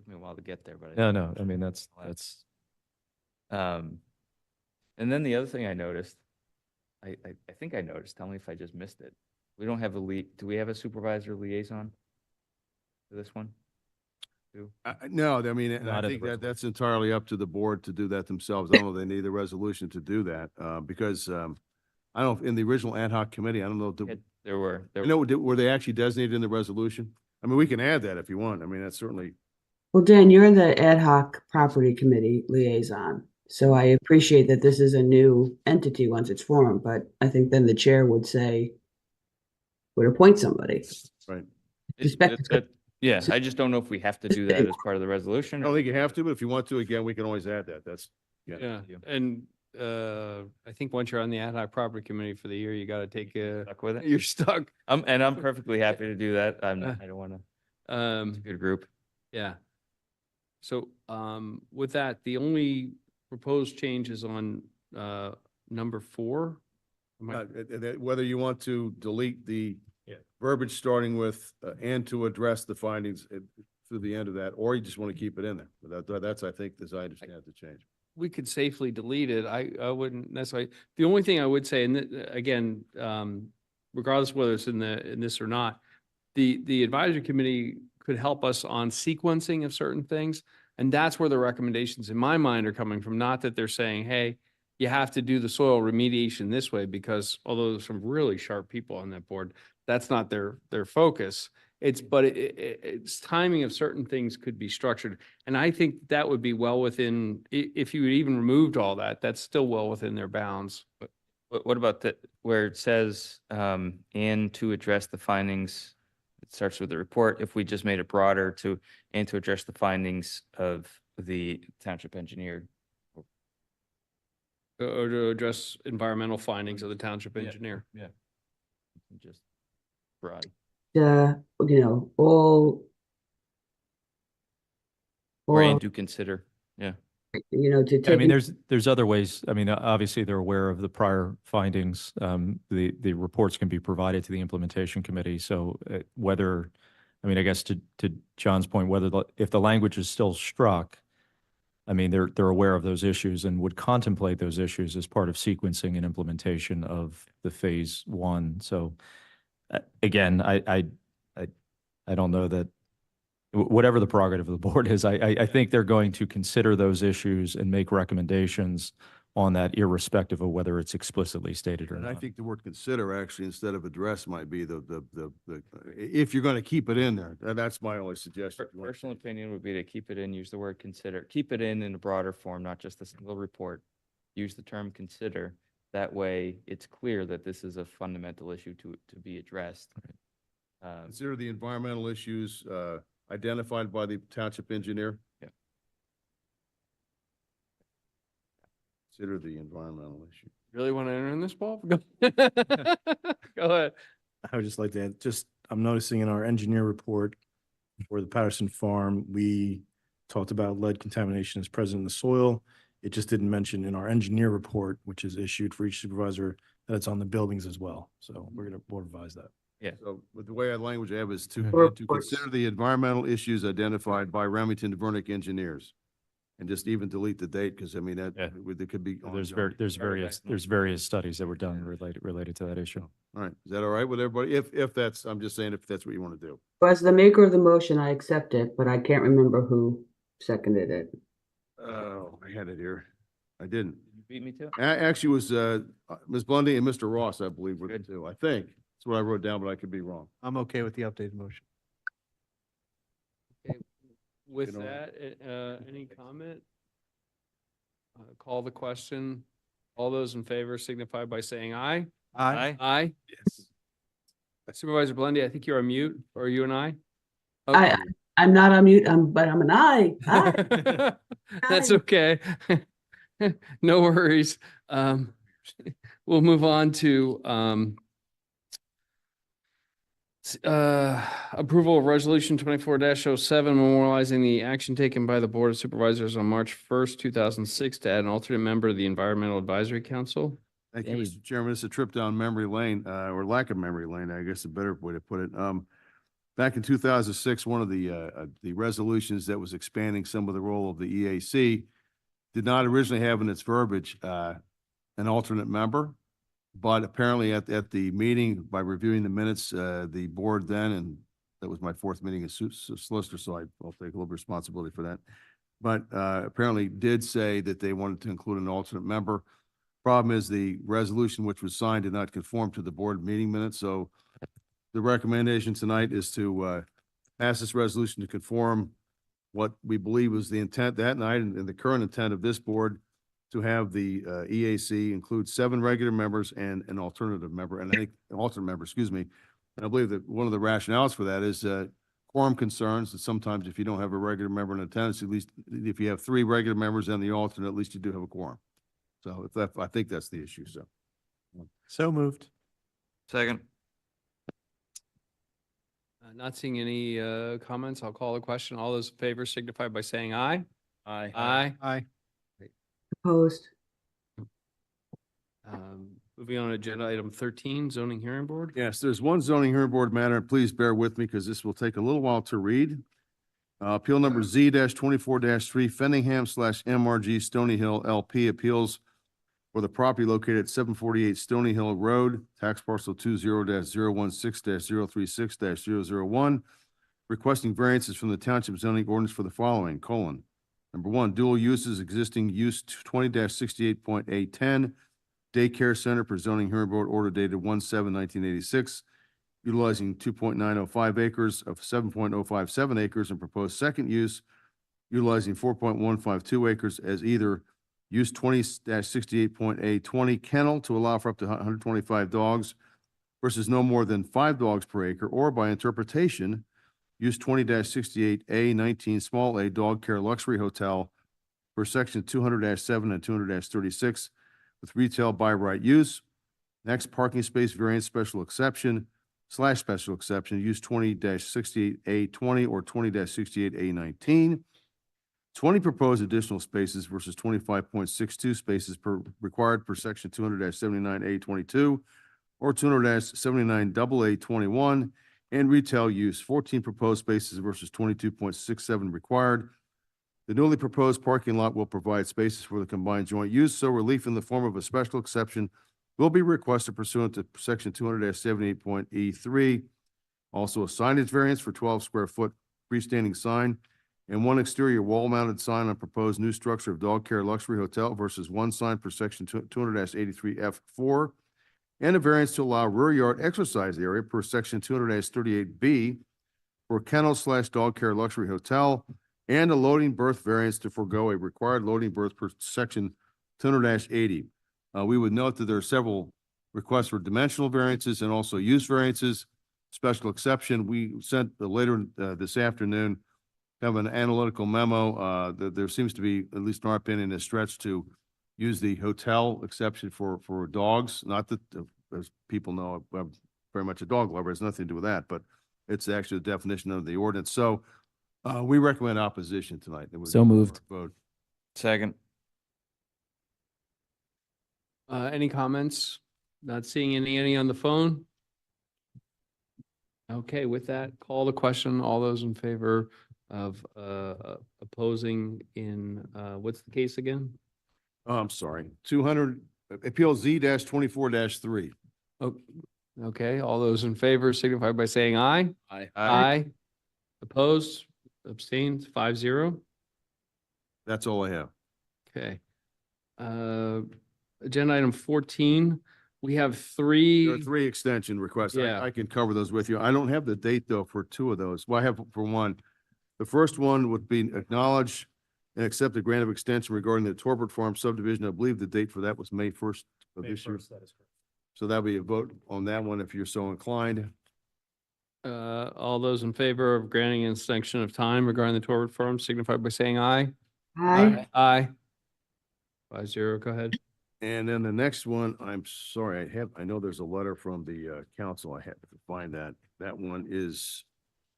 me a while to get there, but No. I mean, that's. And then the other thing I noticed, I think I noticed, tell me if I just missed it. We don't have do we have a supervisor liaison for this one? No, I mean, and I think that's entirely up to the board to do that themselves. I don't know if they need a resolution to do that, because I don't know, in the original ad hoc committee, I don't know. Were they actually designated in the resolution? I mean, we can add that if you want. I mean, that's certainly. Well, Dan, you're the ad hoc property committee liaison. So I appreciate that this is a new entity once it's formed, but I think then the chair would appoint somebody. Right. Yeah, I just don't know if we have to do that as part of the I resolution. don't think you have to, but if you want to, again, we can always add that. That's, Yeah, and I think once you're on the ad hoc property committee for the year, you got to take Stuck with it. you're stuck. And I'm perfectly happy to do that. I don't want to, it's a Um, good group. yeah. So, with that, the only proposed change is on, number 4. Am I- whether you want to delete the verbiage starting with, and to address the findings through the end of that, or you just want to keep it in there. That's, I think, as I understand the change. We could safely delete it. I wouldn't necessarily, the only thing I would say, and again, regardless of whether it's in this or not, the advisory committee could help us on sequencing of certain things. And that's where the recommendations in my mind are coming from. Not that they're saying, hey, you have to do the soil remediation this way, because although there's some really sharp people on that board, that's not their focus. It's timing of certain things could be structured. And I think that would be well within, if you even removed all that, that's still well within their bounds. What about where it says, and to address the findings, it starts with the report, if we just made it broader and to address the findings of the township engineer? Or to address environmental findings of the township engineer. Yeah. Just broad. All. Or all, and to consider, yeah. to Yeah, take. I mean, there's other ways. I mean, obviously they're aware of the prior findings. The reports can be provided to the implementation committee. So whether, I mean, I guess to John's point, if the language is still struck, I mean, they're aware of those issues and would contemplate those issues as part of sequencing and implementation of the phase 1. So again, I don't know that whatever the prerogative of the board is, I think they're going to consider those issues and make recommendations on that, irrespective of whether it's explicitly stated or And not. I think the word consider actually, instead of address, might be if you're going to keep it in there, that's my only suggestion. Personal opinion would be to keep it in, use the word consider, keep it in a broader form, not just a single report. Use the term consider. That way it's clear that this is a fundamental issue to be addressed. Consider the environmental issues, identified by the township engineer. Yeah. Consider the environmental issue. Really want to enter in this, Paul? Go ahead. I would just like to add, I'm noticing in our engineer report for the Patterson Farm, we talked about lead contamination is present in the soil. It just didn't mention in our engineer report, which is issued for each supervisor, that it's on the buildings as well. So we're going to board advise that. Yeah. So with the way our language I have is to Mhm. consider the environmental issues identified by Remington Vernick engineers. And just even delete the date, because I mean, that there could be. There's ongoing. there's various studies that were done related to that issue. All right, is that all right with everybody? If that's, I'm just saying, if that's what you want to do. As the maker of the motion, I accept it, but I can't remember who seconded it. Oh, I had it here. I didn't. You beat me to it? Actually, it was Ms. Bundy and Mr. Ross, I believe, were the two. I think that's what I wrote down, but I could be wrong. I'm okay with the updated motion. With You know, that, any comment? Call the question. All those in favor signify by saying aye. Aye. Aye. Yes. Supervisor Blendy, I think you're on mute. Or are you and I? I'm not on mute, but I'm an aye. Aye. That's okay. No worries. We'll move on to approval of resolution 24-07, memorializing the action taken by the Board of Supervisors on March 1st, 2006 to add an alternate member of the Environmental Advisory Council. Thank you, Mr. Chairman. It's a trip down memory lane, or lack of memory lane, I guess a better way to put it. Back in 2006, one of the resolutions that was expanding some of the role of the EAC did not originally have in its verbiage an alternate member. But apparently at the meeting, by reviewing the minutes, the board then, and that was my fourth meeting as solicitor, so I'll take a little responsibility for that. But apparently did say that they wanted to include an alternate member. Problem is the resolution which was signed did not conform to the board meeting minutes. So the recommendation tonight is to pass this resolution to conform what we believe was the intent that night and the current intent of this board to have the EAC include 7 regular members and an alternative member, and I think an alternate member, excuse me. And I believe that one of the rationales for that is quorum concerns, that sometimes if you don't have a regular member in attendance, at least if you have 3 regular members and the alternate, at least you do have a quorum. So if that, I think that's the issue, so. So moved. Second. Not seeing any comments. I'll call the question. All those in favor signify by saying aye. Aye. Aye. Aye. Opposed? Moving on to agenda item 13, zoning hearing board. Yes, there's one zoning hearing board matter, and please bear with me because this will take a little while to read. Appeal number Z-24-3, Fenningham/MRG Stony Hill LP appeals for the property located at 748 Stony Hill Road, tax parcel 20-016-036-001, requesting variances from the township zoning ordinance for the following: Number 1, dual uses, existing use 20-68.810, daycare center per zoning hearing board order dated 1/7/1986, utilizing 2.905 acres of 7.057 acres, and proposed second use utilizing 4.152 acres as either use 20-68.820 kennel to allow for up to 125 dogs versus no more than 5 dogs per acre, or by interpretation, use 20-68A19 small a dog care luxury hotel per section 200-7 and 200-36 with retail by right use. Next, parking space variance special exception / special exception, use 20-68A20 or 20-68A19. 20 proposed additional spaces versus 25.62 spaces per required per section 200-79A22 or 200-79AA21, and retail use 14 proposed spaces versus 22.67 required. The newly proposed parking lot will provide spaces for the combined joint use, so relief in the form of a special exception will be requested pursuant to section 200-78.E3. Also, a signage variance for 12 square foot freestanding sign and 1 exterior wall-mounted sign on proposed new structure of dog care luxury hotel versus 1 sign per section 200-83F4, and a variance to allow rear yard exercise area per section 200-38B for kennel/dog care luxury hotel, and a loading berth variance to forego a required loading berth per section 200-80. We would note that there are several requests for dimensional variances and also use variances. Special exception, we sent later this afternoon have an analytical memo that there seems to be, at least in our opinion, a stretch to use the hotel exception for dogs. Not that, as people know, I'm very much a dog lover. It has nothing to do with that, but it's actually the definition of the ordinance. So we recommend opposition tonight. So moved. Vote. Second. Any comments? Not seeing any on the phone? Okay, with that, call the question. All those in favor of opposing in, what's the case again? Oh, I'm sorry. 200, appeal Z-24-3. Oh, okay, all those in favor signify by saying aye. Aye. Aye. Opposed, abstained, 5-0. That's all I have. Okay. Agenda item 14, we have There are 3. 3 extension requests. Yeah. I can cover those with you. I don't have the date though for 2 of those. Well, I have for 1. The first one would be acknowledge and accept the grant of extension regarding the Torbert Farm subdivision. I believe the date for that was May 1st of this year. So that'll be a vote on that one if you're so inclined. All those in favor of granting an extension of time regarding the Torbert Farm signify by saying aye. Aye. Aye. 5-0, go ahead. And then the next one, I'm sorry, I know there's a letter from the council. I have to find that. That one is,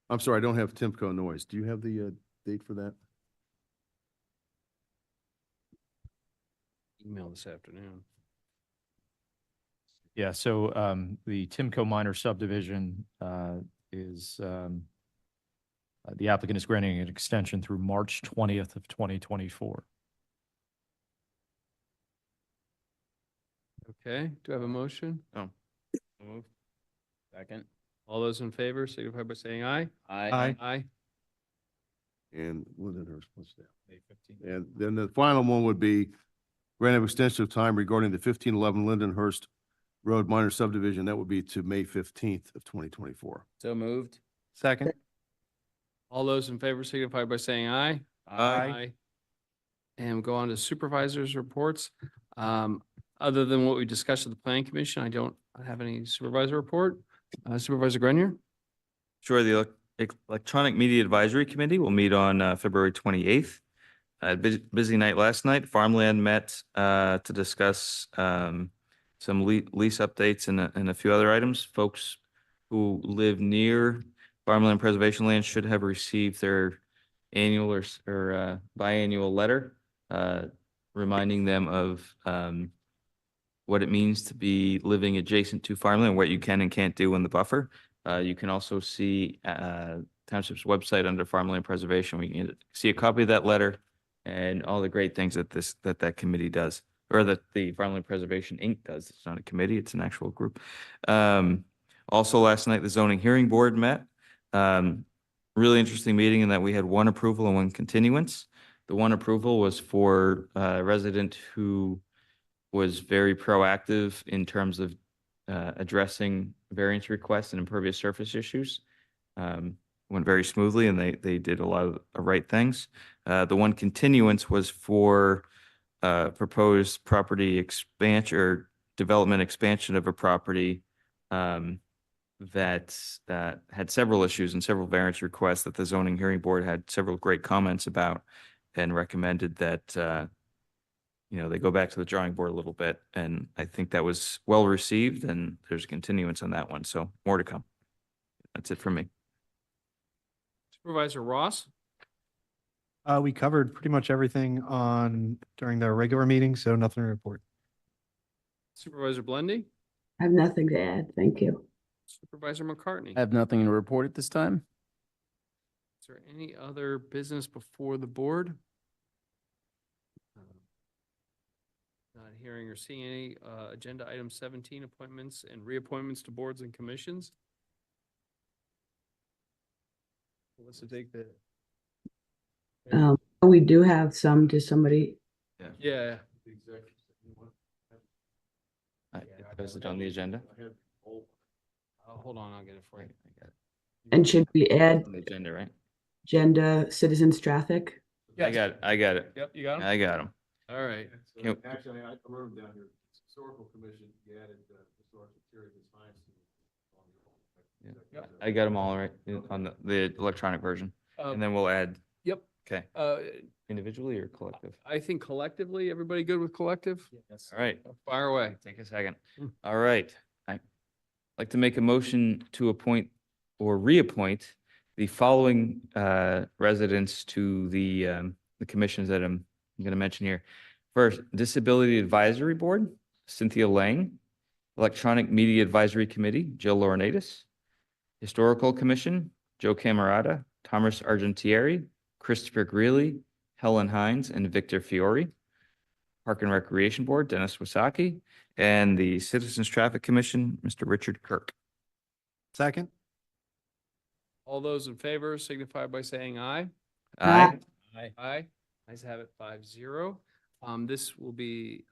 I'm sorry, I don't have Timco Noise. Do you have the date for that? Email this afternoon. Yeah, so the Timco minor subdivision is the applicant is granting an extension through March 20th of 2024. Okay, do I have a motion? Oh. Move. Second. All those in favor signify by saying aye. Aye. Aye. And what's that? May 15th. And then the final one would be grant of extension of time regarding the 1511 Lindenhurst Road minor subdivision. That would be to May 15th of 2024. So moved. Second. All those in favor signify by saying aye. Aye. And we'll go on to supervisors' reports. Other than what we discussed at the planning commission, I don't have any supervisor report. Supervisor Grenier? Sure, the Electronic Media Advisory Committee will meet on February 28th. Busy night last night. Farmland met to discuss some lease updates and a few other items. Folks who live near farmland preservation land should have received their annual or biannual letter reminding them of what it means to be living adjacent to farmland, what you can and can't do in the buffer. You can also see Township's website under farmland preservation. We can see a copy of that letter and all the great things that that committee does, or that the Farmland Preservation Inc. does. It's not a committee, it's an actual group. Also last night, the zoning hearing board met. Really interesting meeting in that we had one approval and one continuance. The one approval was for a resident who was very proactive in terms of addressing variance requests and impervious surface issues. Went very smoothly, and they did a lot of right things. The one continuance was for proposed property expansion or development expansion of a property that had several issues and several variance requests that the zoning hearing board had several great comments about, and recommended that they go back to the drawing board a little bit. And I think that was well received, and there's a continuance on that one. So more to come. That's it from me. Supervisor Ross? We covered pretty much everything during the regular meeting, so nothing to report. Supervisor Blendy? I have nothing to add. Thank you. Supervisor McCartney? I have nothing to report at this time. Is there any other business before the board? Not hearing or seeing any agenda item 17, appointments and reappointments to boards and commissions. Let's take the. We do have some. Does somebody? Yeah. Is it on the agenda? Hold on, I'll get it for you. And should we add On the agenda, right? agenda citizens traffic? I got it. Yep, you got them? I got them. All right. Actually, I wrote them down here. Historical Commission, you added historical material and science. I got them all right on the electronic version. And then we'll add. Yep. Okay. Individually or collective? I think collectively, everybody good with collective? Yes. All right. Fire away. Take a second. All right. I'd like to make a motion to appoint or reappoint the following residents to the commissions that I'm going to mention here. First, Disability Advisory Board, Cynthia Lang. Electronic Media Advisory Committee, Jill Laurinaitis. Historical Commission, Joe Camerata, Thomas Argentieri, Christopher Greeley, Helen Hines, and Victor Fiore. Park and Recreation Board, Dennis Wasaki, and the Citizens Traffic Commission, Mr. Richard Kirk. Second. All those in favor signify by saying aye. Aye. Aye. Ayes have it 5-0. This will be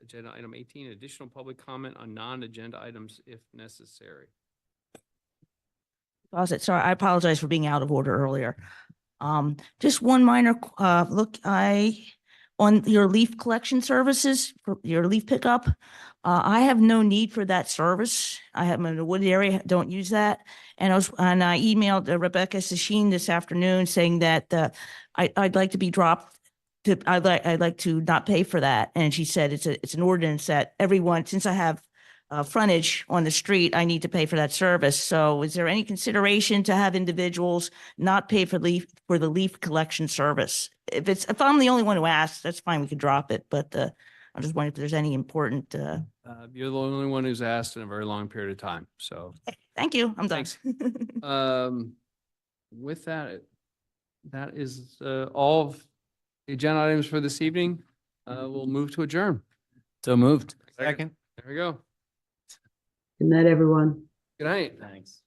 agenda item 18, additional public comment on non-agenda items if necessary. Sorry, I apologize for being out of order earlier. Just one minor look, on your leaf collection services, for your leaf pickup, I have no need for that service. I have in the wood area, don't use that. And I emailed Rebecca Sasheen this afternoon saying that I'd like to be dropped. I'd like to not pay for that. And she said it's an ordinance that everyone, since I have frontage on the street, I need to pay for that service. So is there any consideration to have individuals not pay for the leaf collection service? If I'm the only one who asks, that's fine, we could drop it, but I'm just wondering if there's any important You're the only one who's asked in a very long period of time, so. Thank you, I'm done. Thanks. With that, that is all of the agenda items for this evening. We'll move to adjourn. So moved. Second. There we go. Good night, everyone. Good night. Thanks.